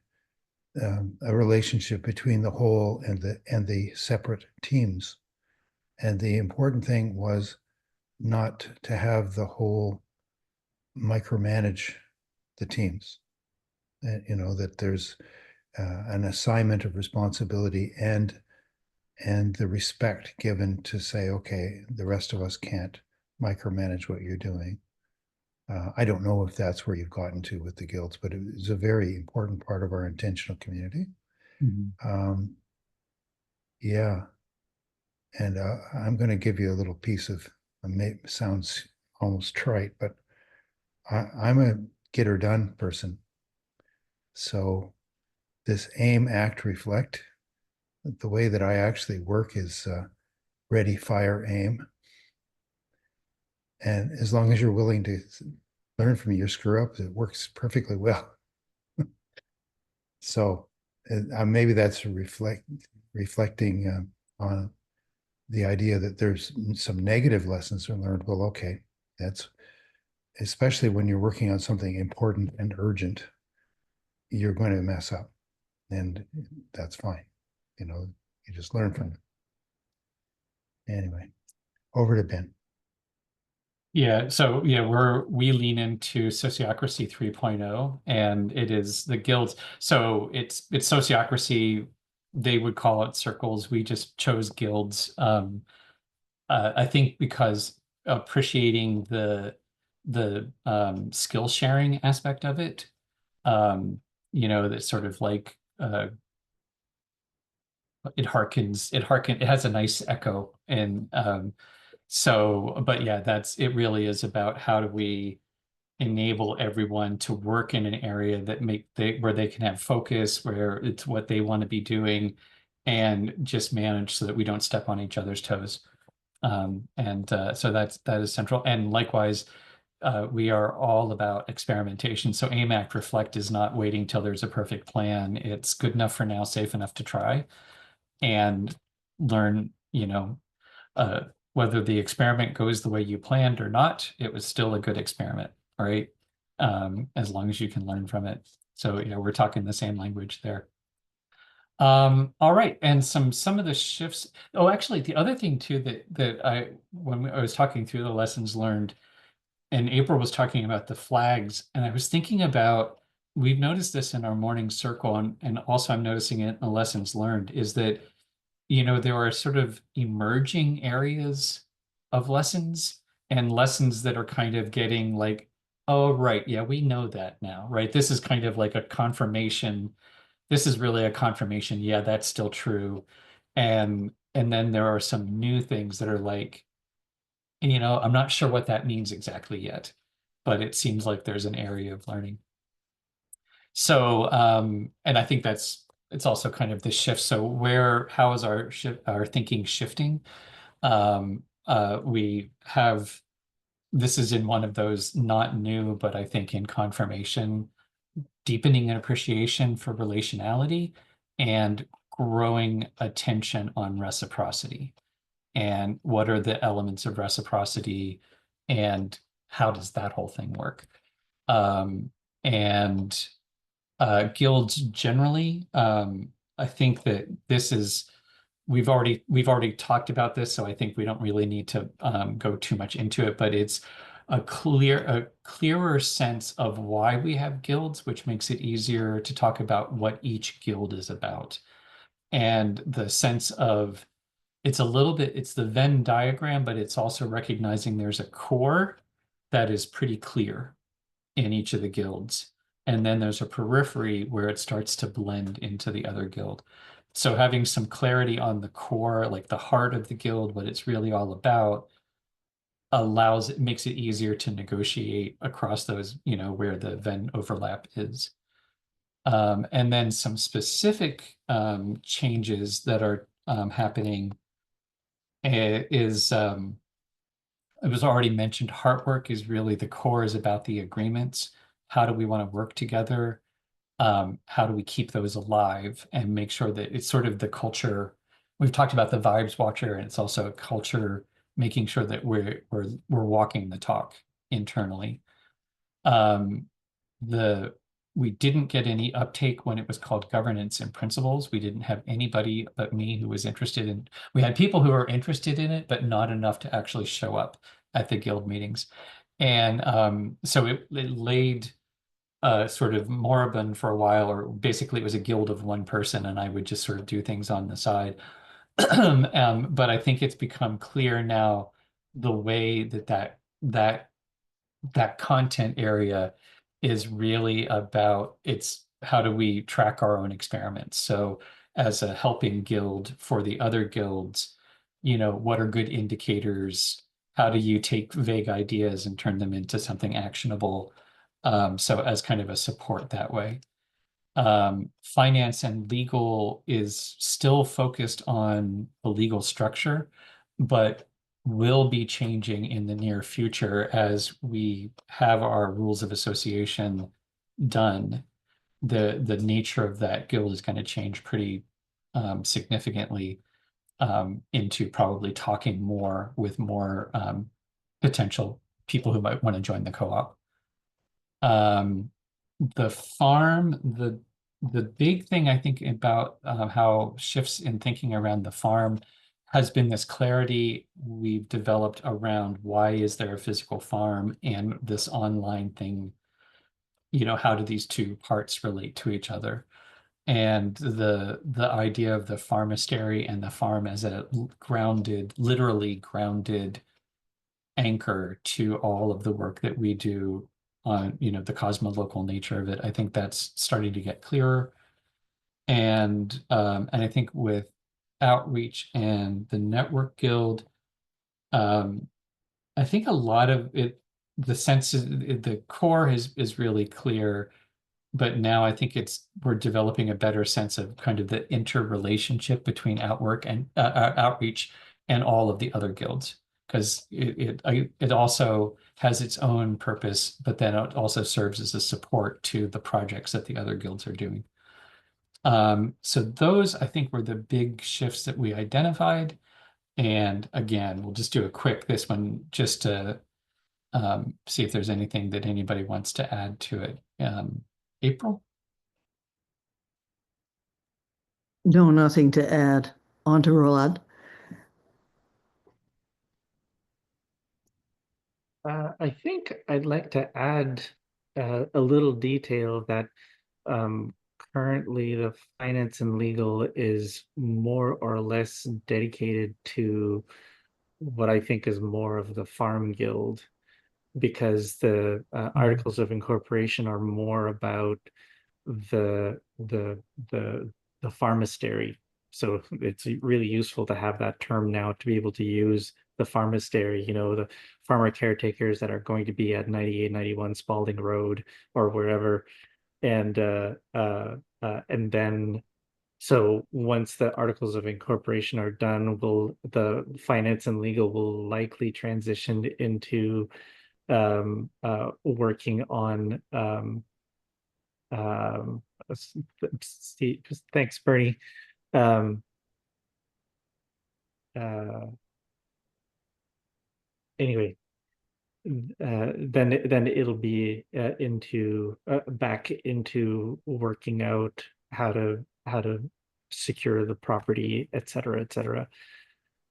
a relationship between the whole and the separate teams. And the important thing was not to have the whole micromanage the teams. you know, that there's an assignment of responsibility and the respect given to say, okay, the rest of us can't micromanage what you're doing. I don't know if that's where you've gotten to with the guilds, but it is a very important part of our intentional community. Yeah. And I'm going to give you a little piece of, sounds almost trite, but I'm a get her done person. So this aim, act, reflect, the way that I actually work is ready, fire, aim. And as long as you're willing to learn from your screw ups, it works perfectly well. So maybe that's reflecting on the idea that there's some negative lessons are learned. Well, okay, that's especially when you're working on something important and urgent, you're going to mess up, and that's fine. You know, you just learn from it. Anyway, over to Ben. Yeah, so yeah, we lean into Sociocracy 3.0, and it is the guilds. So it's Sociocracy. They would call it circles. We just chose guilds. I think because appreciating the skill sharing aspect of it, you know, that sort of like it has a nice echo, and so, but yeah, it really is about how do we enable everyone to work in an area that where they can have focus, where it's what they want to be doing, and just manage so that we don't step on each other's toes. So that is central. And likewise, we are all about experimentation. So aim, act, reflect is not waiting till there's a perfect plan. It's good enough for now, safe enough to try, and learn, you know, whether the experiment goes the way you planned or not, it was still a good experiment, right? As long as you can learn from it. So yeah, we're talking the same language there. All right, and some of the shifts. Oh, actually, the other thing too when I was talking through the lessons learned, and April was talking about the flags, and I was thinking about, we've noticed this in our morning circle, and also I'm noticing it in the lessons learned, is that, you know, there are sort of emerging areas of lessons, and lessons that are kind of getting like, oh, right, yeah, we know that now, right? This is kind of like a confirmation. This is really a confirmation. Yeah, that's still true. And then there are some new things that are like, and you know, I'm not sure what that means exactly yet, but it seems like there's an area of learning. So, and I think it's also kind of the shift. So how is our thinking shifting? This is in one of those, not new, but I think in confirmation, deepening an appreciation for relationality and growing attention on reciprocity. And what are the elements of reciprocity, and how does that whole thing work? And guilds generally, I think that we've already talked about this, so I think we don't really need to go too much into it, but it's a clearer sense of why we have guilds, which makes it easier to talk about what each guild is about. And the sense of, it's the Venn diagram, but it's also recognizing there's a core that is pretty clear in each of the guilds. And then there's a periphery where it starts to blend into the other guild. So having some clarity on the core, like the heart of the guild, what it's really all about, makes it easier to negotiate across those, you know, where the Venn overlap is. And then some specific changes that are happening is, it was already mentioned, heart work is really the core, is about the agreements. How do we want to work together? How do we keep those alive and make sure that it's sort of the culture? We've talked about the vibes watcher, and it's also a culture, making sure that we're walking the talk internally. We didn't get any uptake when it was called governance and principles. We didn't have anybody but me who was interested in. We had people who were interested in it, but not enough to actually show up at the guild meetings. And so it laid sort of moribund for a while, or basically it was a guild of one person, and I would just sort of do things on the side. But I think it's become clear now the way that content area is really about, it's how do we track our own experiments. So as a helping guild for the other guilds, what are good indicators? How do you take vague ideas and turn them into something actionable? So as kind of a support that way. Finance and legal is still focused on the legal structure, but will be changing in the near future as we have our rules of association done. The nature of that guild is going to change pretty significantly into probably talking more with more potential people who might want to join the co-op. The farm, the big thing I think about how shifts in thinking around the farm has been this clarity we've developed around why is there a physical farm and this online thing, how do these two parts relate to each other? And the idea of the Farmastery and the farm as a literally grounded anchor to all of the work that we do on, the cosmolocal nature of it. I think that's starting to get clearer. And I think with outreach and the network guild, I think a lot of it, the sense is the core is really clear, but now I think we're developing a better sense of kind of the interrelationship between outreach and all of the other guilds, because it also has its own purpose, but then it also serves as a support to the projects that the other guilds are doing. So those, I think, were the big shifts that we identified. And again, we'll just do a quick this one just to see if there's anything that anybody wants to add to it. April? No, nothing to add. On to Roland. I think I'd like to add a little detail that currently the finance and legal is more or less dedicated to what I think is more of the farm guild, because the articles of incorporation are more about the farmastery. So it's really useful to have that term now to be able to use the farmastery, the farmer caretakers that are going to be at 98, 91 Spalding Road or wherever. And then so once the articles of incorporation are done, the finance and legal will likely transition into working on thanks, Bernie. Anyway, then it'll be into back into working out how to secure the property, et cetera.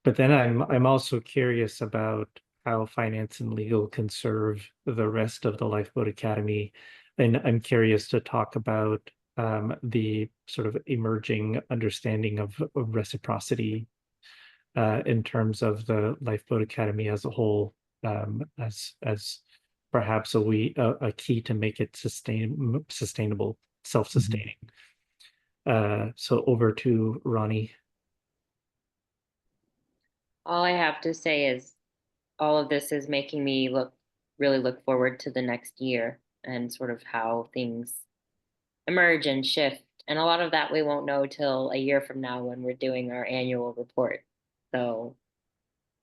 But then I'm also curious about how finance and legal can serve the rest of the Lifeboat Academy. And I'm curious to talk about the sort of emerging understanding of reciprocity in terms of the Lifeboat Academy as a whole, as perhaps a key to make it sustainable, self-sustaining. So over to Ronnie. All I have to say is all of this is making me really look forward to the next year and sort of how things emerge and shift. And a lot of that we won't know till a year from now when we're doing our annual report. So,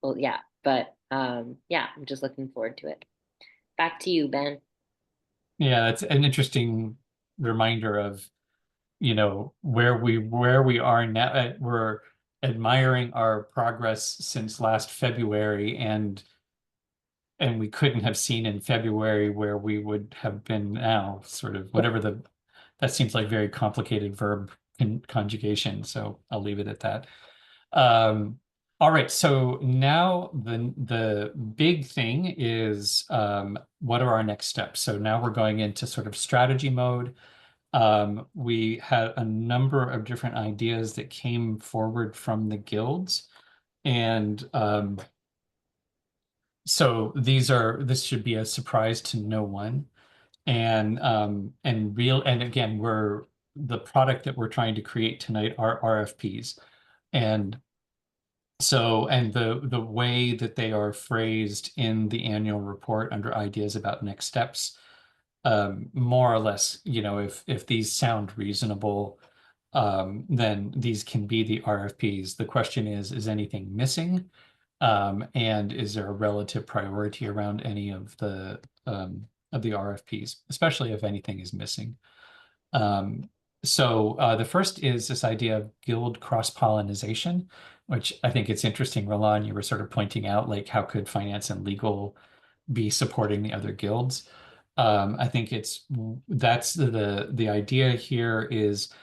well, yeah, but yeah, I'm just looking forward to it. Back to you, Ben. Yeah, it's an interesting reminder of, where we are now. We're admiring our progress since last February, and we couldn't have seen in February where we would have been now, sort of whatever that seems like very complicated verb conjugation, so I'll leave it at that. All right, so now the big thing is what are our next steps? So now we're going into sort of strategy mode. We had a number of different ideas that came forward from the guilds. And so this should be a surprise to no one. And again, the product that we're trying to create tonight are RFPs. And so, and the way that they are phrased in the annual report under ideas about next steps, more or less, if these sound reasonable, then these can be the RFPs. The question is anything missing? And is there a relative priority around any of the RFPs, especially if anything is missing? So the first is this idea of guild cross-pollination, which I think it's interesting, Roland, you were sort of pointing out, like, how could finance and legal be supporting the other guilds? I think that's the idea here is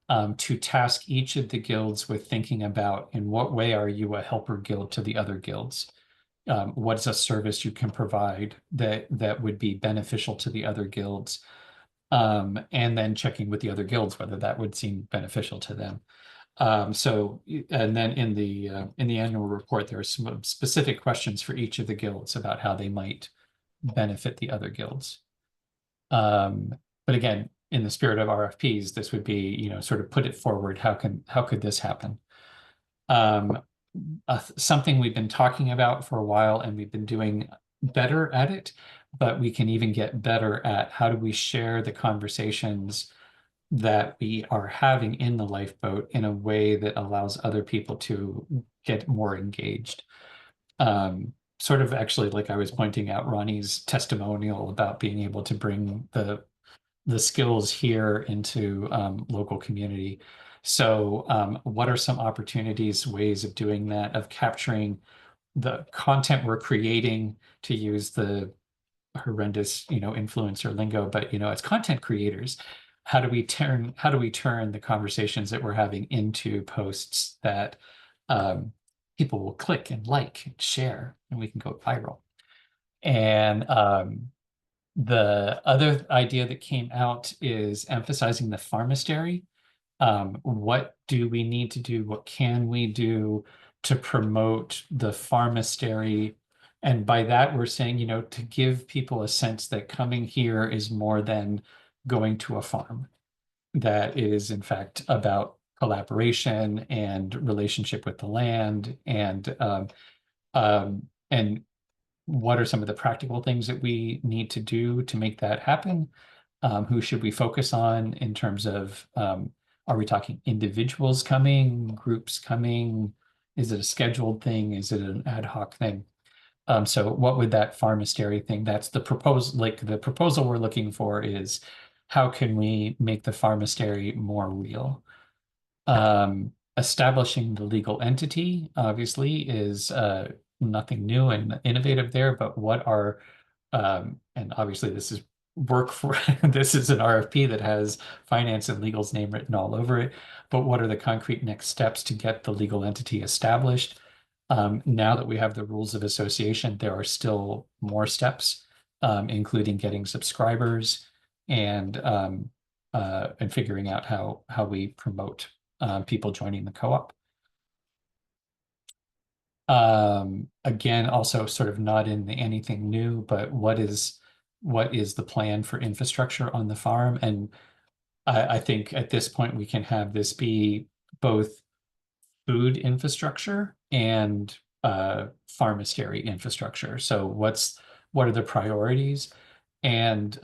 to task each of the guilds with thinking about in what way are you a helper guild to the other guilds? What's a service you can provide that would be beneficial to the other guilds? And then checking with the other guilds whether that would seem beneficial to them. And then in the annual report, there are some specific questions for each of the guilds about how they might benefit the other guilds. But again, in the spirit of RFPs, this would be, sort of put it forward. How could this happen? Something we've been talking about for a while, and we've been doing better at it, but we can even get better at how do we share the conversations that we are having in the lifeboat in a way that allows other people to get more engaged. Sort of actually, like I was pointing out, Ronnie's testimonial about being able to bring the skills here into local community. So what are some opportunities, ways of doing that, of capturing the content we're creating, to use the horrendous, influencer lingo, but, as content creators, how do we turn the conversations that we're having into posts that people will click and like and share, and we can go viral? And the other idea that came out is emphasizing the Farmastery. What do we need to do? What can we do to promote the Farmastery? And by that, we're saying, to give people a sense that coming here is more than going to a farm, that it is, in fact, about collaboration and relationship with the land, and what are some of the practical things that we need to do to make that happen? Who should we focus on in terms of, are we talking individuals coming, groups coming? Is it a scheduled thing? Is it an ad hoc thing? So what would that Farmastery thing, that's the proposal, like the proposal we're looking for is, how can we make the Farmastery more real? Establishing the legal entity, obviously, is nothing new and innovative there, but what are, and obviously this is work for, this is an RFP that has finance and legal's name written all over it, but what are the concrete next steps to get the legal entity established? Now that we have the rules of association, there are still more steps, including getting subscribers and figuring out how we promote people joining the co-op. Again, also sort of not in anything new, but what is the plan for infrastructure on the farm? And I think at this point we can have this be both food infrastructure and Farmastery infrastructure. So what are the priorities? And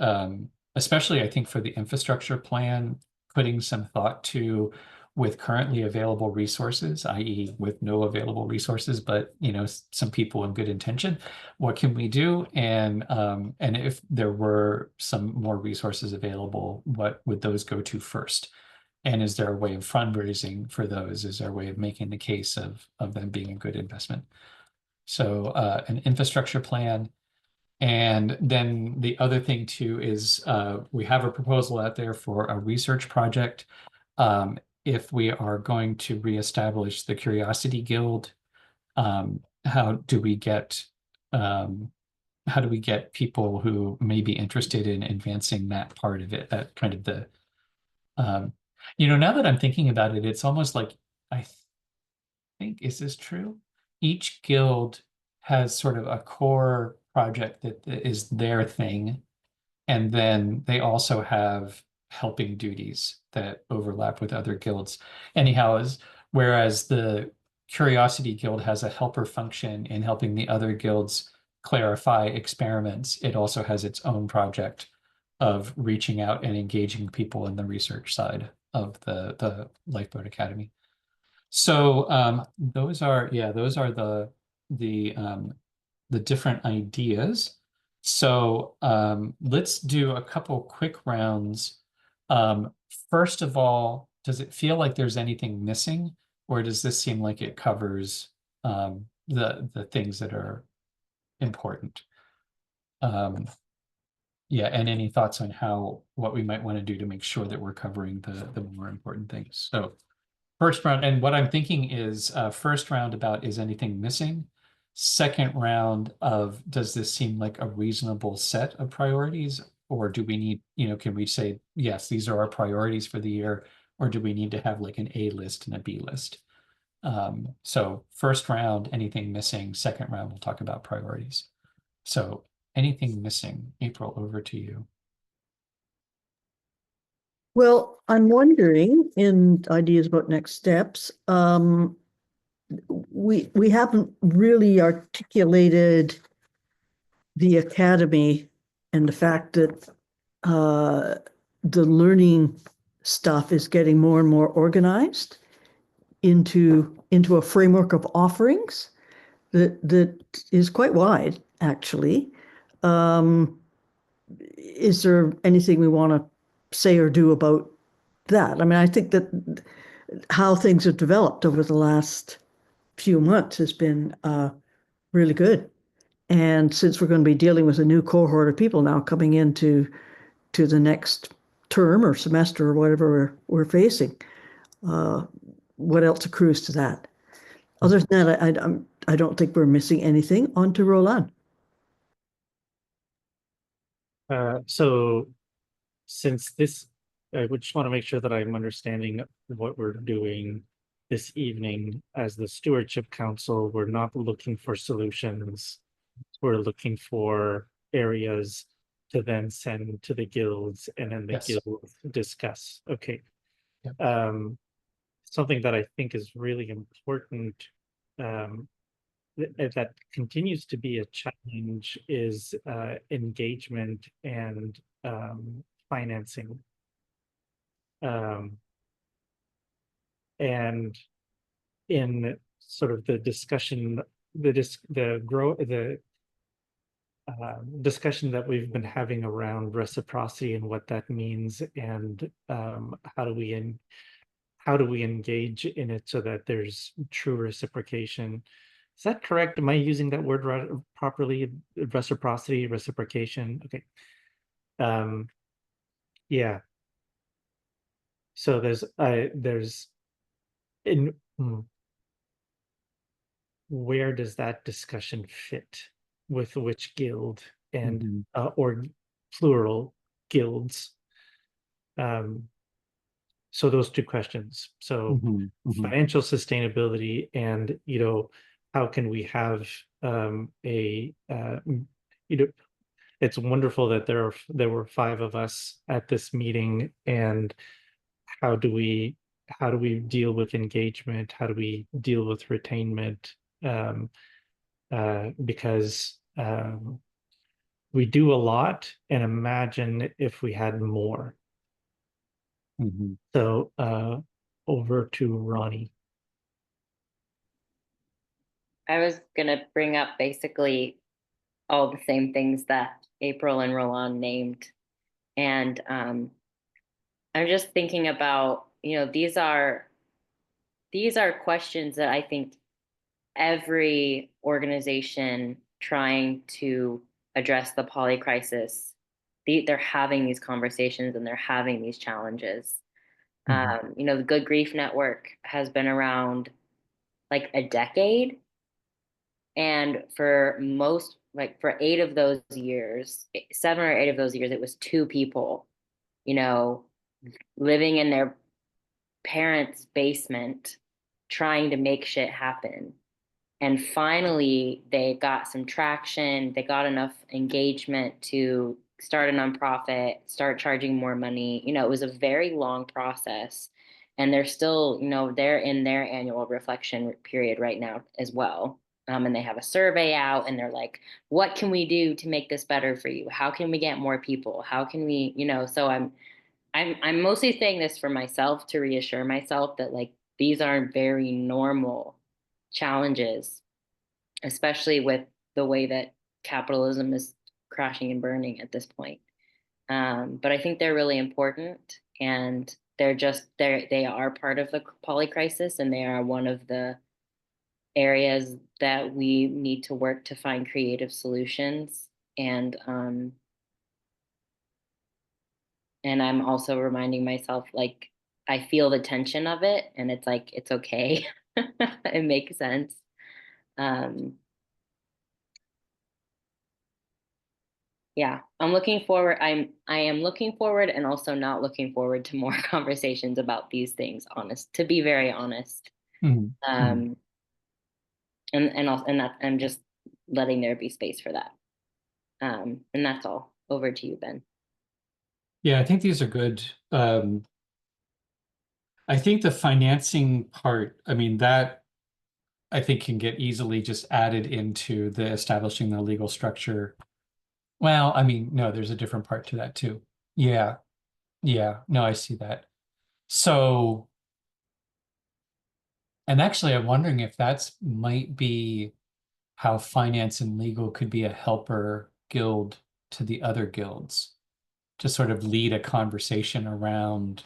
especially, I think, for the infrastructure plan, putting some thought to, with currently available resources, i.e. with no available resources, but some people with good intention, what can we do? And if there were some more resources available, what would those go to first? And is there a way of fundraising for those? Is there a way of making the case of them being a good investment? So an infrastructure plan. And then the other thing too is we have a proposal out there for a research project. If we are going to reestablish the Curiosity Guild, How do we get people who may be interested in advancing that part of it, that kind of the now that I'm thinking about it, it's almost like I think, is this true? Each guild has sort of a core project that is their thing, and then they also have helping duties that overlap with other guilds. Anyhow, whereas the Curiosity Guild has a helper function in helping the other guilds clarify experiments, it also has its own project of reaching out and engaging people in the research side of the Lifeboat Academy. So those are the different ideas. So let's do a couple quick rounds. First of all, does it feel like there's anything missing, or does this seem like it covers the things that are important? Yeah, and any thoughts on what we might want to do to make sure that we're covering the more important things? So first round, and what I'm thinking is first round about is anything missing? Second round of does this seem like a reasonable set of priorities? Or do we need, can we say, yes, these are our priorities for the year? Or do we need to have like an A list and a B list? So first round, anything missing. Second round, we'll talk about priorities. So anything missing? April, over to you. Well, I'm wondering in ideas about next steps, we haven't really articulated the academy and the fact that the learning stuff is getting more and more organized into a framework of offerings that is quite wide, actually. Is there anything we want to say or do about that? I mean, I think that how things have developed over the last few months has been really good. And since we're going to be dealing with a new cohort of people now coming into the next term or semester or whatever we're facing, what else accrues to that? Other than that, I don't think we're missing anything. On to Roland. So since this, I would just want to make sure that I'm understanding what we're doing this evening as the Stewardship Council. We're not looking for solutions. We're looking for areas to then send to the guilds, and then the Yes. guilds discuss. Okay. Yep. Something that I think is really important that continues to be a challenge is engagement and financing. And in sort of the discussion, discussion that we've been having around reciprocity and what that means, and how do we engage in it so that there's true reciprocation. Is that correct? Am I using that word properly? Reciprocity, reciprocation. Okay. Yeah. So where does that discussion fit with which guild and or plural guilds? So those two questions. So financial sustainability, and how can we have it's wonderful that there were 5 of us at this meeting, and how do we deal with engagement? How do we deal with retainment? Because we do a lot, and imagine if we had more. So over to Ronnie. I was gonna bring up basically all the same things that April and Roland named. And I'm just thinking about, these are questions that I think every organization trying to address the poly crisis, they're having these conversations and they're having these challenges. The Good Grief Network has been around like a decade, And for most, like for 8 of those years, 7 or 8 of those years, it was 2 people, you know, living in their parents' basement, trying to make shit happen. And finally, they got some traction. They got enough engagement to start a nonprofit, start charging more money. You know, it was a very long process. And they're still, you know, they're in their annual reflection period right now as well. And they have a survey out and they're like, what can we do to make this better for you? How can we get more people? How can we, you know, so I'm mostly saying this for myself to reassure myself that like these are very normal challenges, especially with the way that capitalism is crashing and burning at this point. But I think they're really important, and they are part of the poly crisis, and they are one of the areas that we need to work to find creative solutions. And I'm also reminding myself, like, I feel the tension of it, and it's like, it's okay. It makes sense. Yeah, I'm looking forward. I am looking forward and also not looking forward to more conversations about these things, to be very honest. Mhm. And that I'm just letting there be space for that. And that's all. Over to you, Ben. Yeah, I think these are good. I think the financing part, I mean, that I think can get easily just added into the establishing the legal structure. Well, I mean, no, there's a different part to that too. Yeah. Yeah. No, I see that. So, and actually, I'm wondering if that's might be how finance and legal could be a helper guild to the other guilds to sort of lead a conversation around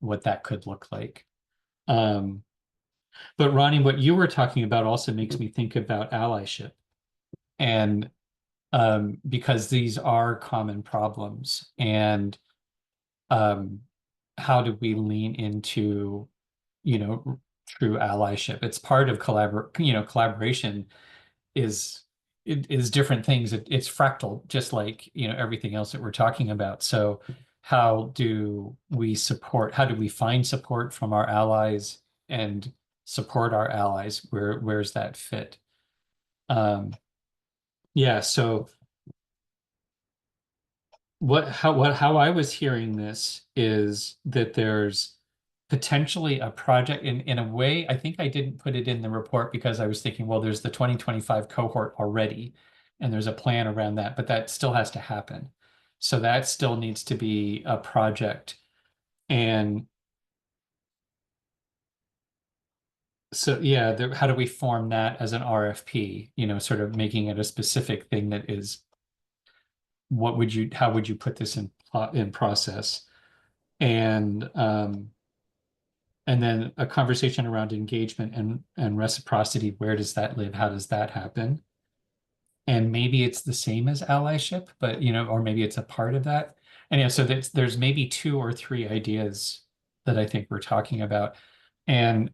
what that could look like. Um, but Ronnie, what you were talking about also makes me think about allyship. And because these are common problems, and um, how do we lean into, true allyship? It's part of collaboration is different things. It's fractal, just like, everything else that we're talking about. So how do we find support from our allies and support our allies? Where's that fit? Yeah, so how I was hearing this is that there's potentially a project in a way. I think I didn't put it in the report because I was thinking, well, there's the 2025 cohort already, and there's a plan around that, but that still has to happen. So that still needs to be a project. And so, yeah, how do we form that as an RFP, sort of making it a specific thing that is, how would you put this in process? And then a conversation around engagement and reciprocity. Where does that live? How does that happen? And maybe it's the same as allyship, but or maybe it's a part of that. And so there's maybe 2 or 3 ideas that I think we're talking about. And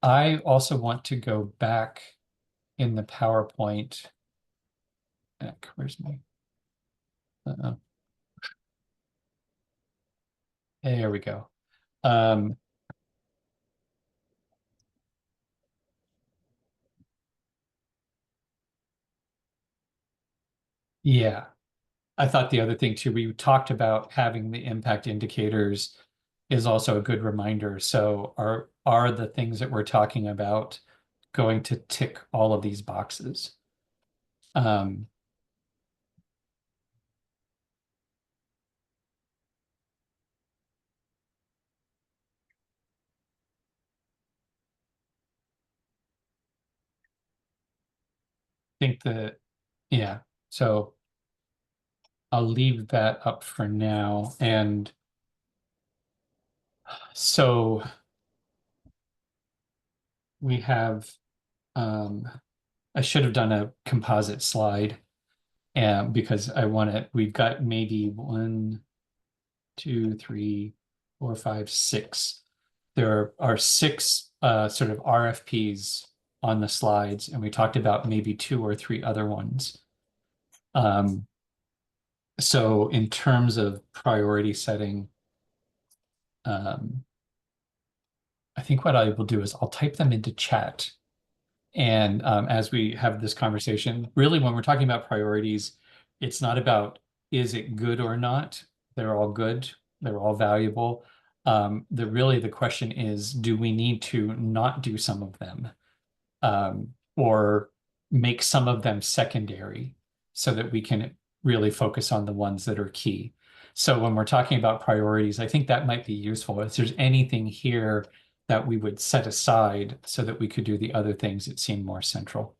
I also want to go back in the PowerPoint. Where's my? There we go. Yeah. I thought the other thing too, we talked about having the impact indicators is also a good reminder. So are the things that we're talking about going to tick all of these boxes? Um, think that, yeah, so I'll leave that up for now. And so we have, I should have done a composite slide, because we've got maybe 1, 2, 3, 4, 5, 6. There are 6 sort of RFPs on the slides, and we talked about maybe 2 or 3 other ones. So in terms of priority setting, I think what I will do is I'll type them into chat. And as we have this conversation, really when we're talking about priorities, it's not about is it good or not. They're all good. They're all valuable. The question is, do we need to not do some of them, or make some of them secondary so that we can really focus on the ones that are key? So when we're talking about priorities, I think that might be useful. If there's anything here that we would set aside so that we could do the other things that seem more central.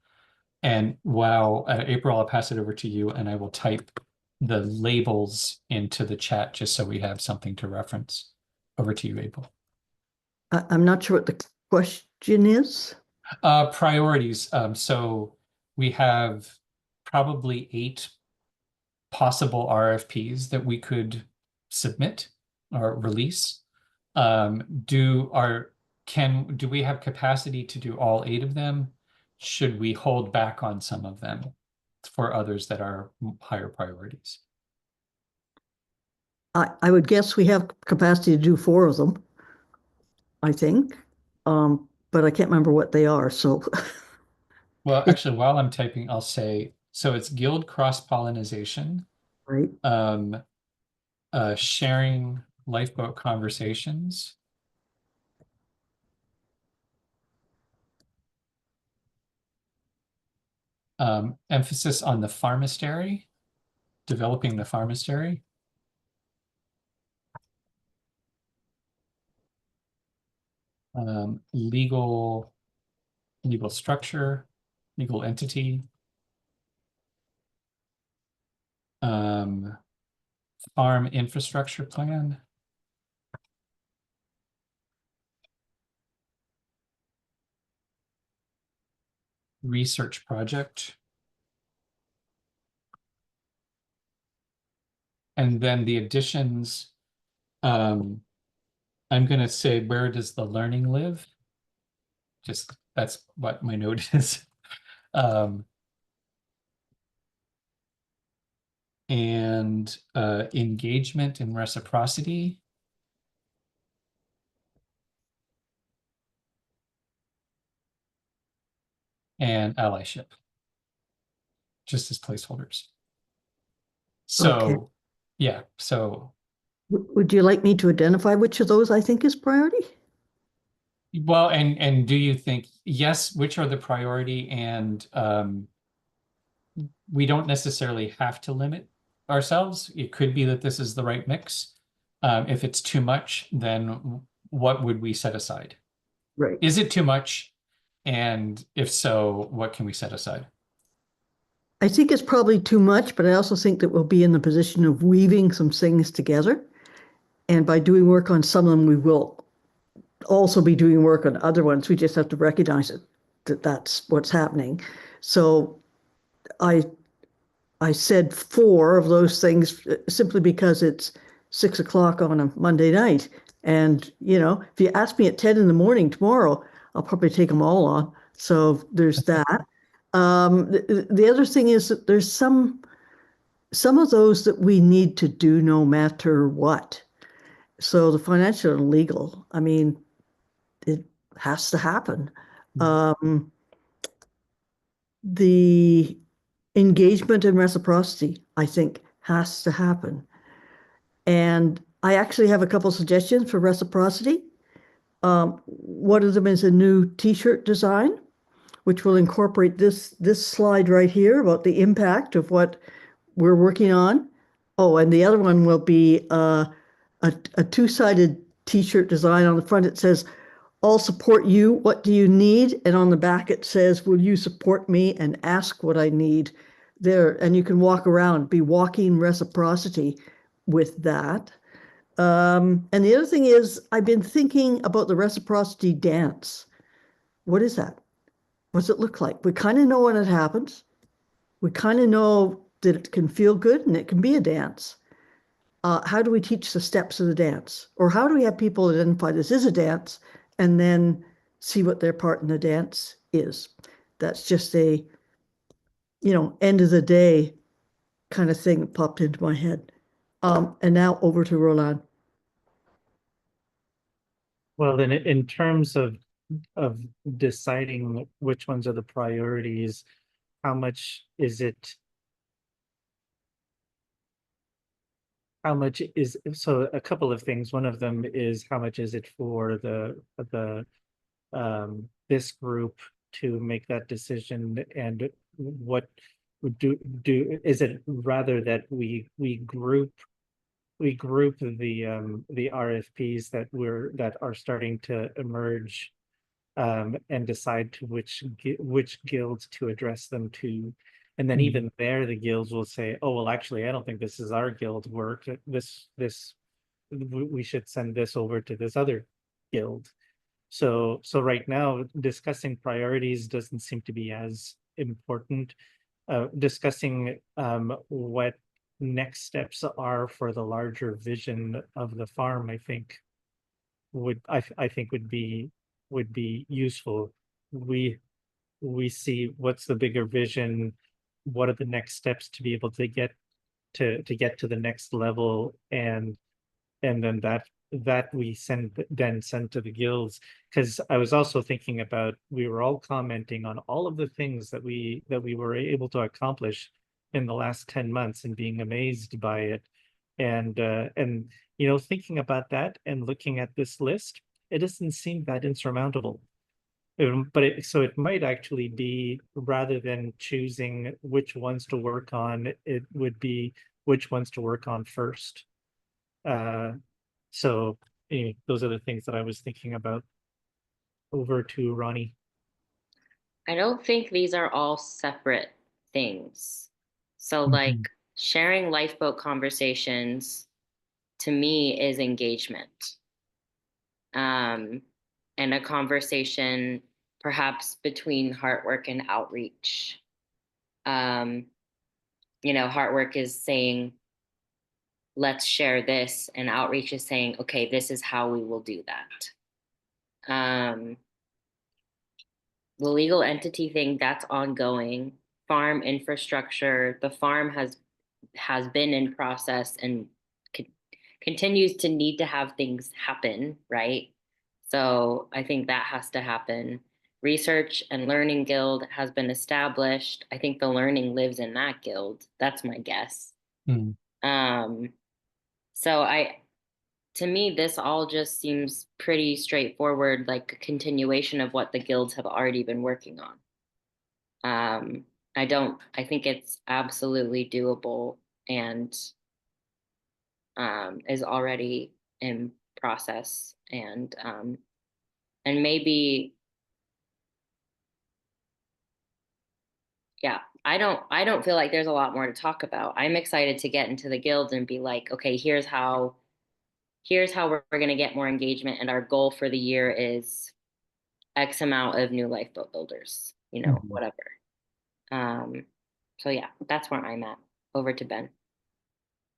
And while April, I'll pass it over to you, and I will type the labels into the chat just so we have something to reference. Over to you, April. I'm not sure what the question is. Priorities. So we have probably 8 possible RFPs that we could submit or release. Do we have capacity to do all 8 of them? Should we hold back on some of them for others that are higher priorities? I would guess we have capacity to do 4 of them, I think. But I can't remember what they are, so. Well, actually, while I'm typing, I'll say, so it's guild cross-pollination, Right. sharing Lifeboat Conversations, emphasis on the Farmastery, developing the Farmastery, legal structure, legal entity, farm infrastructure plan, research project, and then the additions. I'm going to say, where does the learning live? Just that's what my note is. And engagement and reciprocity. And allyship, just as placeholders. So, Okay. yeah, so. Would you like me to identify which of those I think is priority? Well, and do you think, yes, which are the priority, and we don't necessarily have to limit ourselves. It could be that this is the right mix. If it's too much, then what would we set aside? Right. Is it too much? And if so, what can we set aside? I think it's probably too much, but I also think that we'll be in the position of weaving some things together. And by doing work on some of them, we will also be doing work on other ones. We just have to recognize it, that that's what's happening. So I said 4 of those things simply because it's 6 o'clock on a Monday night. And, if you ask me at 10 in the morning tomorrow, I'll probably take them all on. So there's that. The other thing is that there's some of those that we need to do no matter what. So the financial and legal, I mean, it has to happen. The engagement and reciprocity, I think, has to happen. And I actually have a couple suggestions for reciprocity. One of them is a new T-shirt design, which will incorporate this slide right here about the impact of what we're working on. Oh, and the other one will be a 2-sided T-shirt design. On the front, it says, "I'll support you. What do you need?" And on the back, it says, "Will you support me and ask what I need?" There, and you can walk around, be walking reciprocity with that. And the other thing is, I've been thinking about the reciprocity dance. What is that? What does it look like? We kind of know when it happens. We kind of know that it can feel good and it can be a dance. How do we teach the steps of the dance? Or how do we have people identify this is a dance and then see what their part in the dance is. That's just a, end of the day kind of thing that popped into my head. And now over to Roland. Well, then in terms of deciding which ones are the priorities, how much is it? How much is, so a couple of things. One of them is how much is it for the this group to make that decision, and what is it rather that we group the RFPs that are starting to emerge, and decide to which guilds to address them to. And then even there, the guilds will say, oh, well, actually, I don't think this is our guild work. We should send this over to this other guild. So right now, discussing priorities doesn't seem to be as important. Discussing what next steps are for the larger vision of the farm, I think would be useful. We see what's the bigger vision, what are the next steps to be able to get to the next level, and then that we send to the guilds. Because I was also thinking about, we were all commenting on all of the things that we were able to accomplish in the last 10 months and being amazed by it. And thinking about that and looking at this list, it doesn't seem that insurmountable. But it might actually be, rather than choosing which ones to work on, it would be which ones to work on first. So those are the things that I was thinking about. Over to Ronnie. I don't think these are all separate things. So like sharing Lifeboat Conversations to me is engagement. And a conversation perhaps between Heartwork and outreach. Heartwork is saying, let's share this, and outreach is saying, okay, this is how we will do that. The legal entity thing, that's ongoing. Farm infrastructure, the farm has been in process and continues to need to have things happen, right? So I think that has to happen. Research and Learning Guild has been established. I think the learning lives in that guild. That's my guess. So to me, this all just seems pretty straightforward, like a continuation of what the guilds have already been working on. I think it's absolutely doable and is already in process, and maybe, yeah, I don't feel like there's a lot more to talk about. I'm excited to get into the guilds and be like, okay, here's how we're going to get more engagement, and our goal for the year is X amount of new lifeboat builders, whatever. So yeah, that's where I'm at. Over to Ben.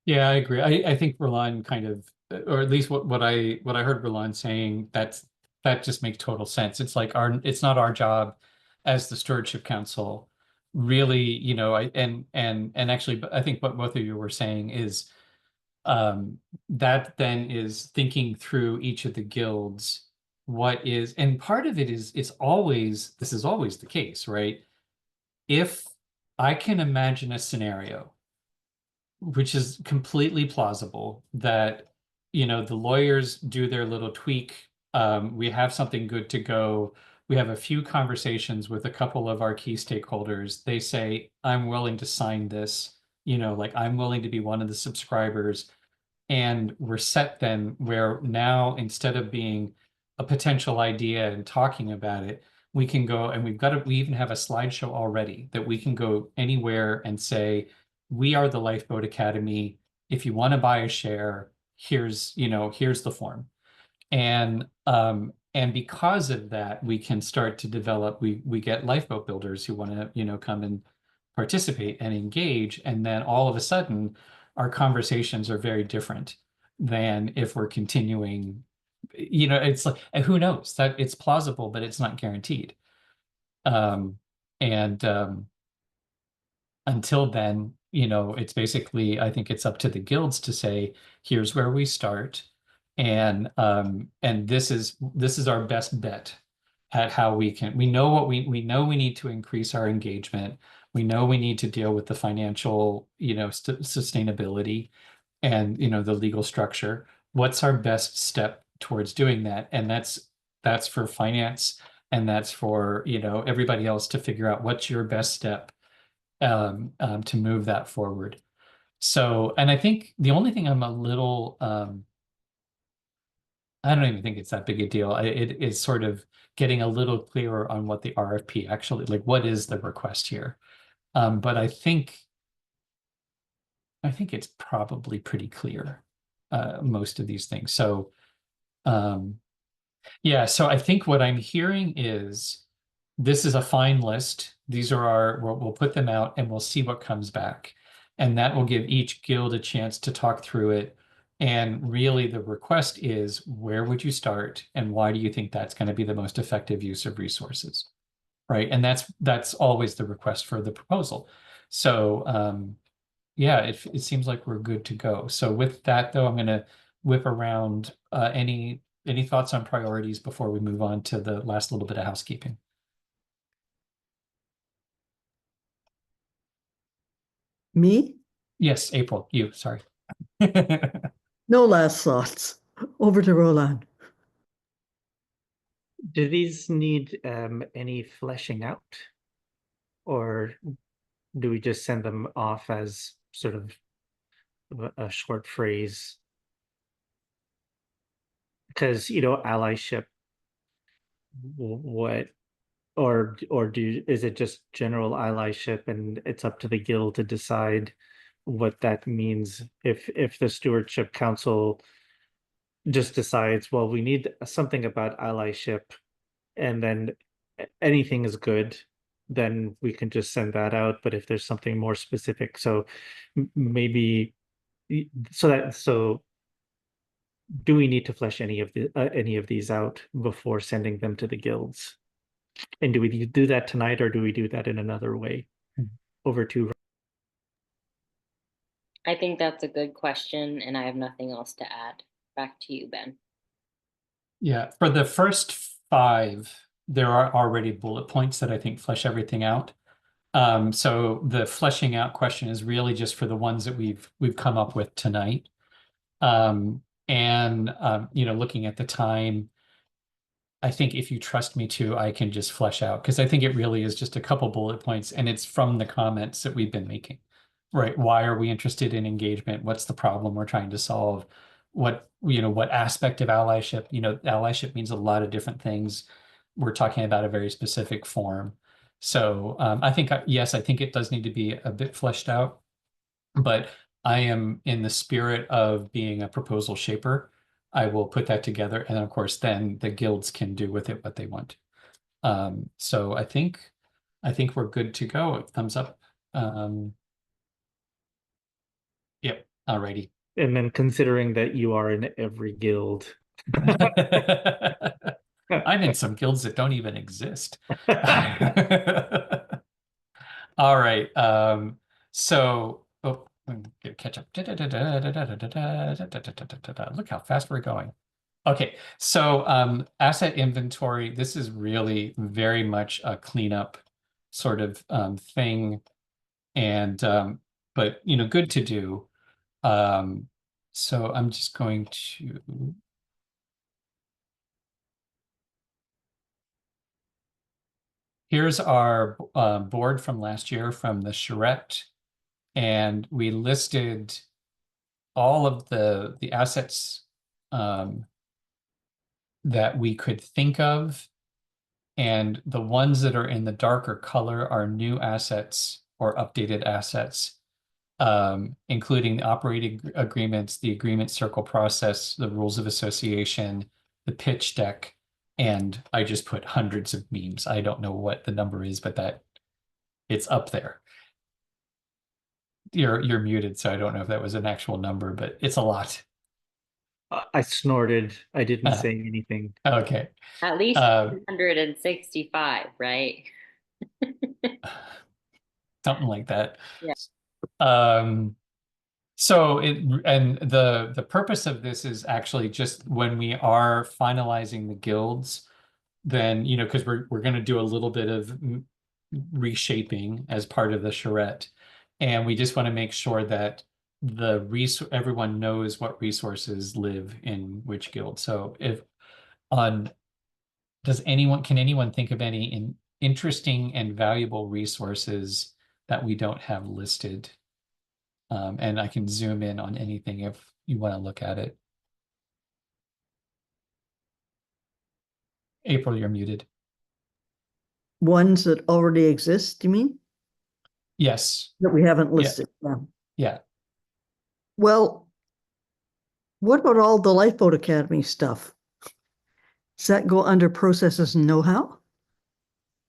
Yeah, I agree. I think Roland kind of, or at least what I heard Roland saying, that just makes total sense. It's like it's not our job as the Stewardship Council, really, and actually, I think what both of you were saying is that then is thinking through each of the guilds, and part of it is this is always the case, right? If I can imagine a scenario which is completely plausible, that the lawyers do their little tweak, we have something good to go, we have a few conversations with a couple of our key stakeholders, they say, I'm willing to sign this, like I'm willing to be one of the subscribers, and we're set then, where now, instead of being a potential idea and talking about it, we can go, and we even have a slideshow already that we can go anywhere and say, we are the Lifeboat Academy. If you want to buy a share, here's the form. And because of that, we can start to develop, we get lifeboat builders who want to, come and participate and engage. And then all of a sudden, our conversations are very different than if we're continuing, it's like, who knows, that it's plausible, but it's not guaranteed. And until then, it's basically, I think it's up to the guilds to say, here's where we start. And this is our best bet at how we know we know we need to increase our engagement. We know we need to deal with the financial, sustainability and, the legal structure. What's our best step towards doing that? And that's for finance, and that's for, everybody else to figure out what's your best step to move that forward. So, and I think the only thing I'm a little, I don't even think it's that big a deal. It is sort of getting a little clearer on what the RFP actually, like, what is the request here? But I think it's probably pretty clear, most of these things. So, yeah, so I think what I'm hearing is this is a fine list. These are we'll put them out and we'll see what comes back. And that will give each guild a chance to talk through it. And really the request is, where would you start? And why do you think that's going to be the most effective use of resources? Right. And that's always the request for the proposal. So, yeah, it seems like we're good to go. So with that, though, I'm going to whip around any thoughts on priorities before we move on to the last little bit of housekeeping. Me? Yes, April, you, sorry. No last thoughts. Over to Roland. Do these need any fleshing out? Or do we just send them off as sort of a short phrase? Because, allyship, what, or is it just general allyship and it's up to the guild to decide what that means? If the Stewardship Council just decides, well, we need something about allyship, and then anything is good, then we can just send that out. But if there's something more specific, so maybe, so do we need to flesh any of these out before sending them to the guilds? And do we do that tonight, or do we do that in another way? Over to. I think that's a good question, and I have nothing else to add. Back to you, Ben. Yeah, for the first 5, there are already bullet points that I think flesh everything out. So the fleshing out question is really just for the ones that we've come up with tonight. Looking at the time, I think if you trust me to, I can just flesh out, because I think it really is just a couple bullet points, and it's from the comments that we've been making, right? Why are we interested in engagement? What's the problem we're trying to solve? What aspect of allyship? Allyship means a lot of different things. We're talking about a very specific form. So I think, yes, I think it does need to be a bit fleshed out, but I am in the spirit of being a proposal shaper. I will put that together, and of course, then the guilds can do with it what they want. So I think we're good to go. Thumbs up. Yep. Alrighty. And then, considering that you are in every guild, I'm in some guilds that don't even exist. All right. So, catch up. Look how fast we're going. Okay, so asset inventory, this is really very much a cleanup sort of thing, and but good to do. So I'm just going to. Here's our board from last year from the charrette, and we listed all of the assets that we could think of, and the ones that are in the darker color are new assets or updated assets, including the operating agreements, the agreement circle process, the rules of association, the pitch deck, and I just put hundreds of memes. I don't know what the number is, but it's up there. You're muted, so I don't know if that was an actual number, but it's a lot. I snorted. I didn't say anything. Okay. At least 165, right? Something like that. Yeah. So the purpose of this is actually just when we are finalizing the guilds, then, you know, because we're going to do a little bit of reshaping as part of the charrette, and we just want to make sure that everyone knows what resources live in which guild. So if on can anyone think of any interesting and valuable resources that we don't have listed? And I can zoom in on anything if you want to look at it. April, you're muted. Ones that already exist, you mean? Yes. That we haven't listed. Yeah. Yeah. Well, what about all the Lifeboat Academy stuff? Does that go under processes and know-how?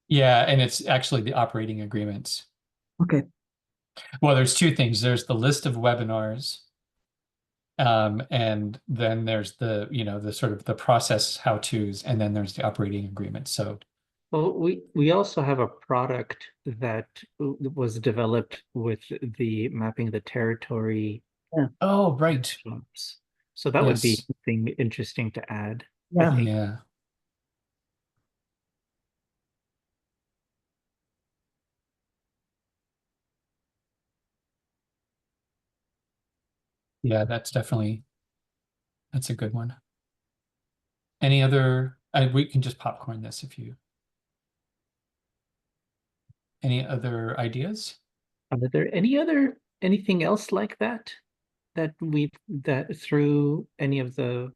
Yeah, and it's actually the operating agreements. Okay. Well, there's two things. There's the list of webinars, and then there's the, you know, the sort of the process how-tos, and then there's the operating agreement. So, Well, we also have a product that was developed with the mapping the territory. oh, right. Jobs. So that would be Yes. something interesting to add. I Yeah. think. Yeah. Yeah, that's a good one. Any other, we can just popcorn this if you, any other ideas? Are there anything else like that that through any of the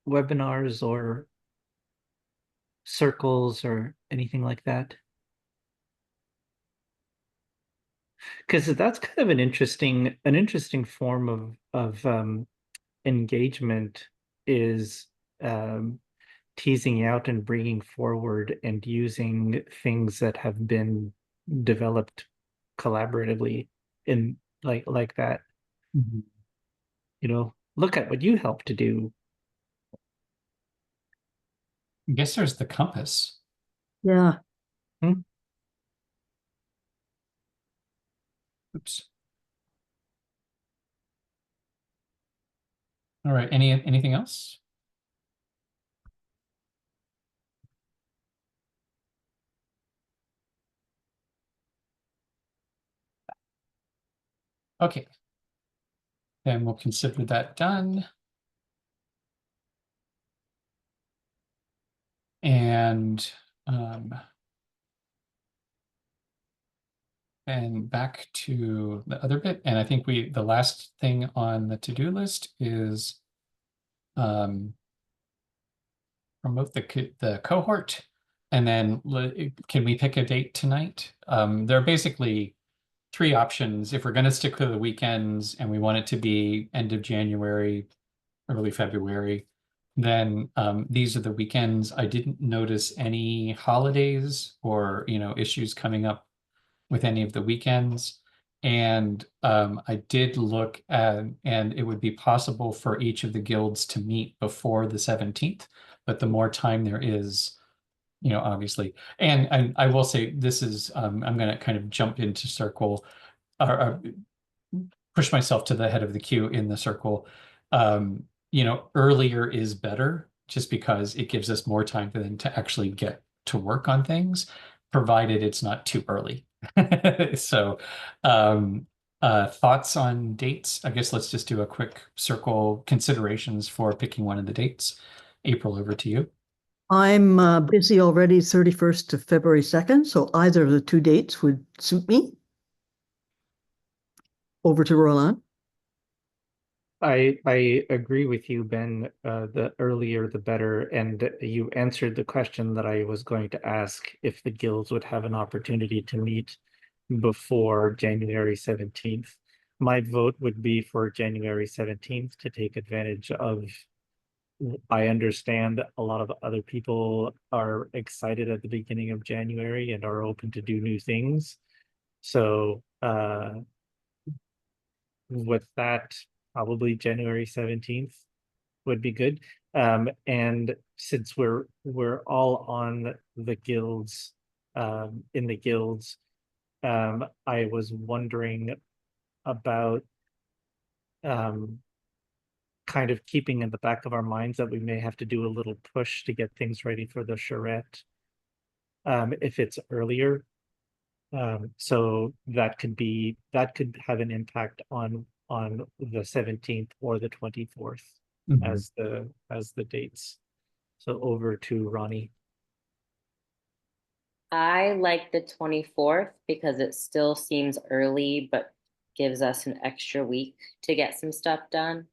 webinars or circles or anything like that? Because that's kind of an interesting form of engagement is teasing out and bringing forward and using things that have been developed collaboratively in like that. Mhm. You know, look at what you helped to do. I guess there's the compass. Yeah. Oops. All right. Anything else? Okay. Then we'll consider that done. And back to the other bit. And I think the last thing on the to-do list is promote the cohort. And then can we pick a date tonight? There are basically three options. If we're going to stick to the weekends and we want it to be end of January, early February, then these are the weekends. I didn't notice any holidays or, you know, issues coming up with any of the weekends. And I did look at, and it would be possible for each of the guilds to meet before the 17th, but the more time there is, you know, obviously. And I will say this is, I'm going to kind of jump into circle, or push myself to the head of the queue in the circle. You know, earlier is better just because it gives us more time for them to actually get to work on things, provided it's not too early. So, thoughts on dates? I guess let's just do a quick circle considerations for picking one of the dates. April, over to you. I'm busy already 31st to February 2nd, so either of the two dates would suit me. Over to Roland. I agree with you, Ben. The earlier the better, and you answered the question that I was going to ask if the guilds would have an opportunity to meet before January 17th. My vote would be for January 17th to take advantage of. I understand a lot of other people are excited at the beginning of January and are open to do new things. So with that, probably January 17th would be good. And since we're all on the guilds in the guilds. I was wondering about kind of keeping in the back of our minds that we may have to do a little push to get things ready for the charrette if it's earlier. So that could have an impact on the 17th or the 24th as the dates. So over to Ronnie. I like the 24th because it still seems early, but gives us an extra week to get some stuff done.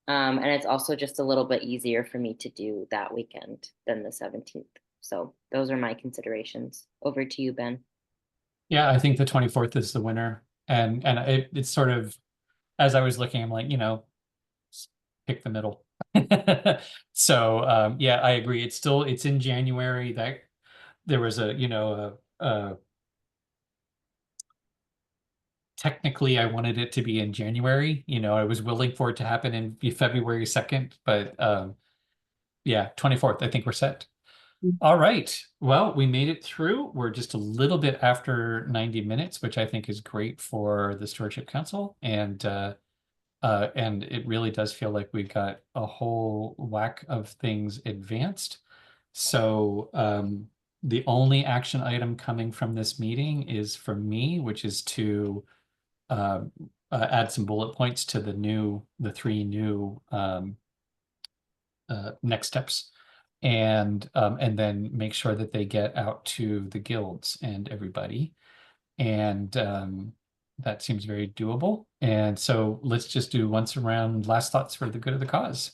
And it's also just a little bit easier for me to do that weekend than the 17th. So those are my considerations. Over to you, Ben. Yeah, I think the 24th is the winner. And it's sort of, as I was looking, I'm like, pick the middle. So yeah, I agree. It's in January. That there was technically I wanted it to be in January. I was willing for it to happen in February 2nd, but yeah, 24th, I think we're set. All right. Well, we made it through. We're just a little bit after 90 minutes, which I think is great for the Stewardship Council. And it really does feel like we got a whole whack of things advanced. So the only action item coming from this meeting is from me, which is to add some bullet points to the three new next steps, and then make sure that they get out to the guilds and everybody. And that seems very doable. And so let's just do once around last thoughts for the good of the cause.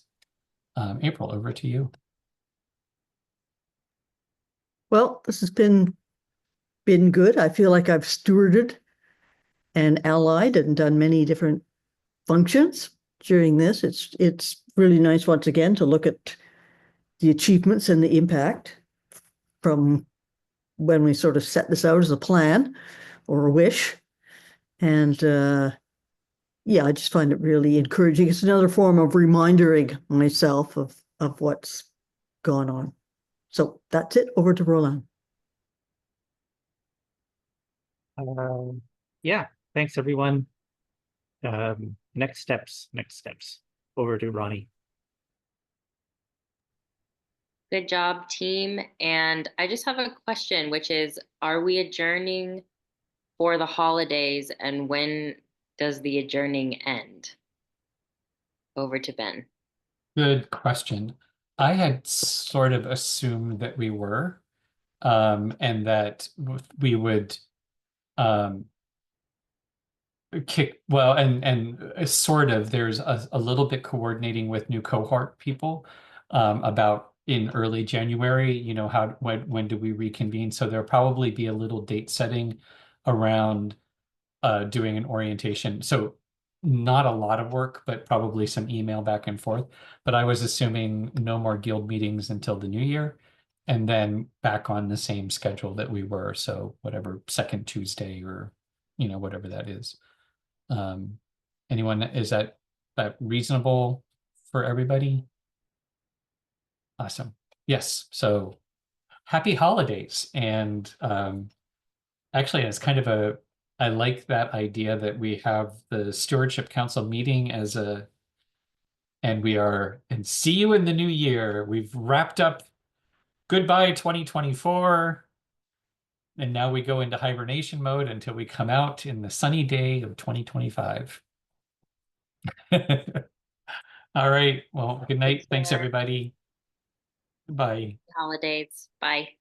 April, over to you. Well, this has been good. I feel like I've stewarded and allied and done many different functions during this. It's really nice once again to look at the achievements and the impact from when we sort of set this out as a plan or a wish. And yeah, I just find it really encouraging. It's another form of reminding myself of what's gone on. So that's it. Over to Roland. Yeah, thanks everyone. Next steps. Over to Ronnie. Good job, team. And I just have a question, which is, are we adjourning for the holidays, and when does the adjourning end? Over to Ben. Good question. I had sort of assumed that we were, and that we would sort of there's a little bit coordinating with new cohort people about in early January, when do we reconvene? So there'll probably be a little date setting around doing an orientation. So not a lot of work, but probably some email back and forth. But I was assuming no more guild meetings until the new year, and then back on the same schedule that we were. So whatever, second Tuesday or, whatever that is. Anyone, is that reasonable for everybody? Awesome. Yes. So happy holidays. And actually, it's kind of I like that idea that we have the Stewardship Council meeting and see you in the new year. We've wrapped up goodbye 2024. And now we go into hibernation mode until we come out in the sunny day of 2025. All right. Well, good night. Thanks, everybody. Bye. Holidays. Bye.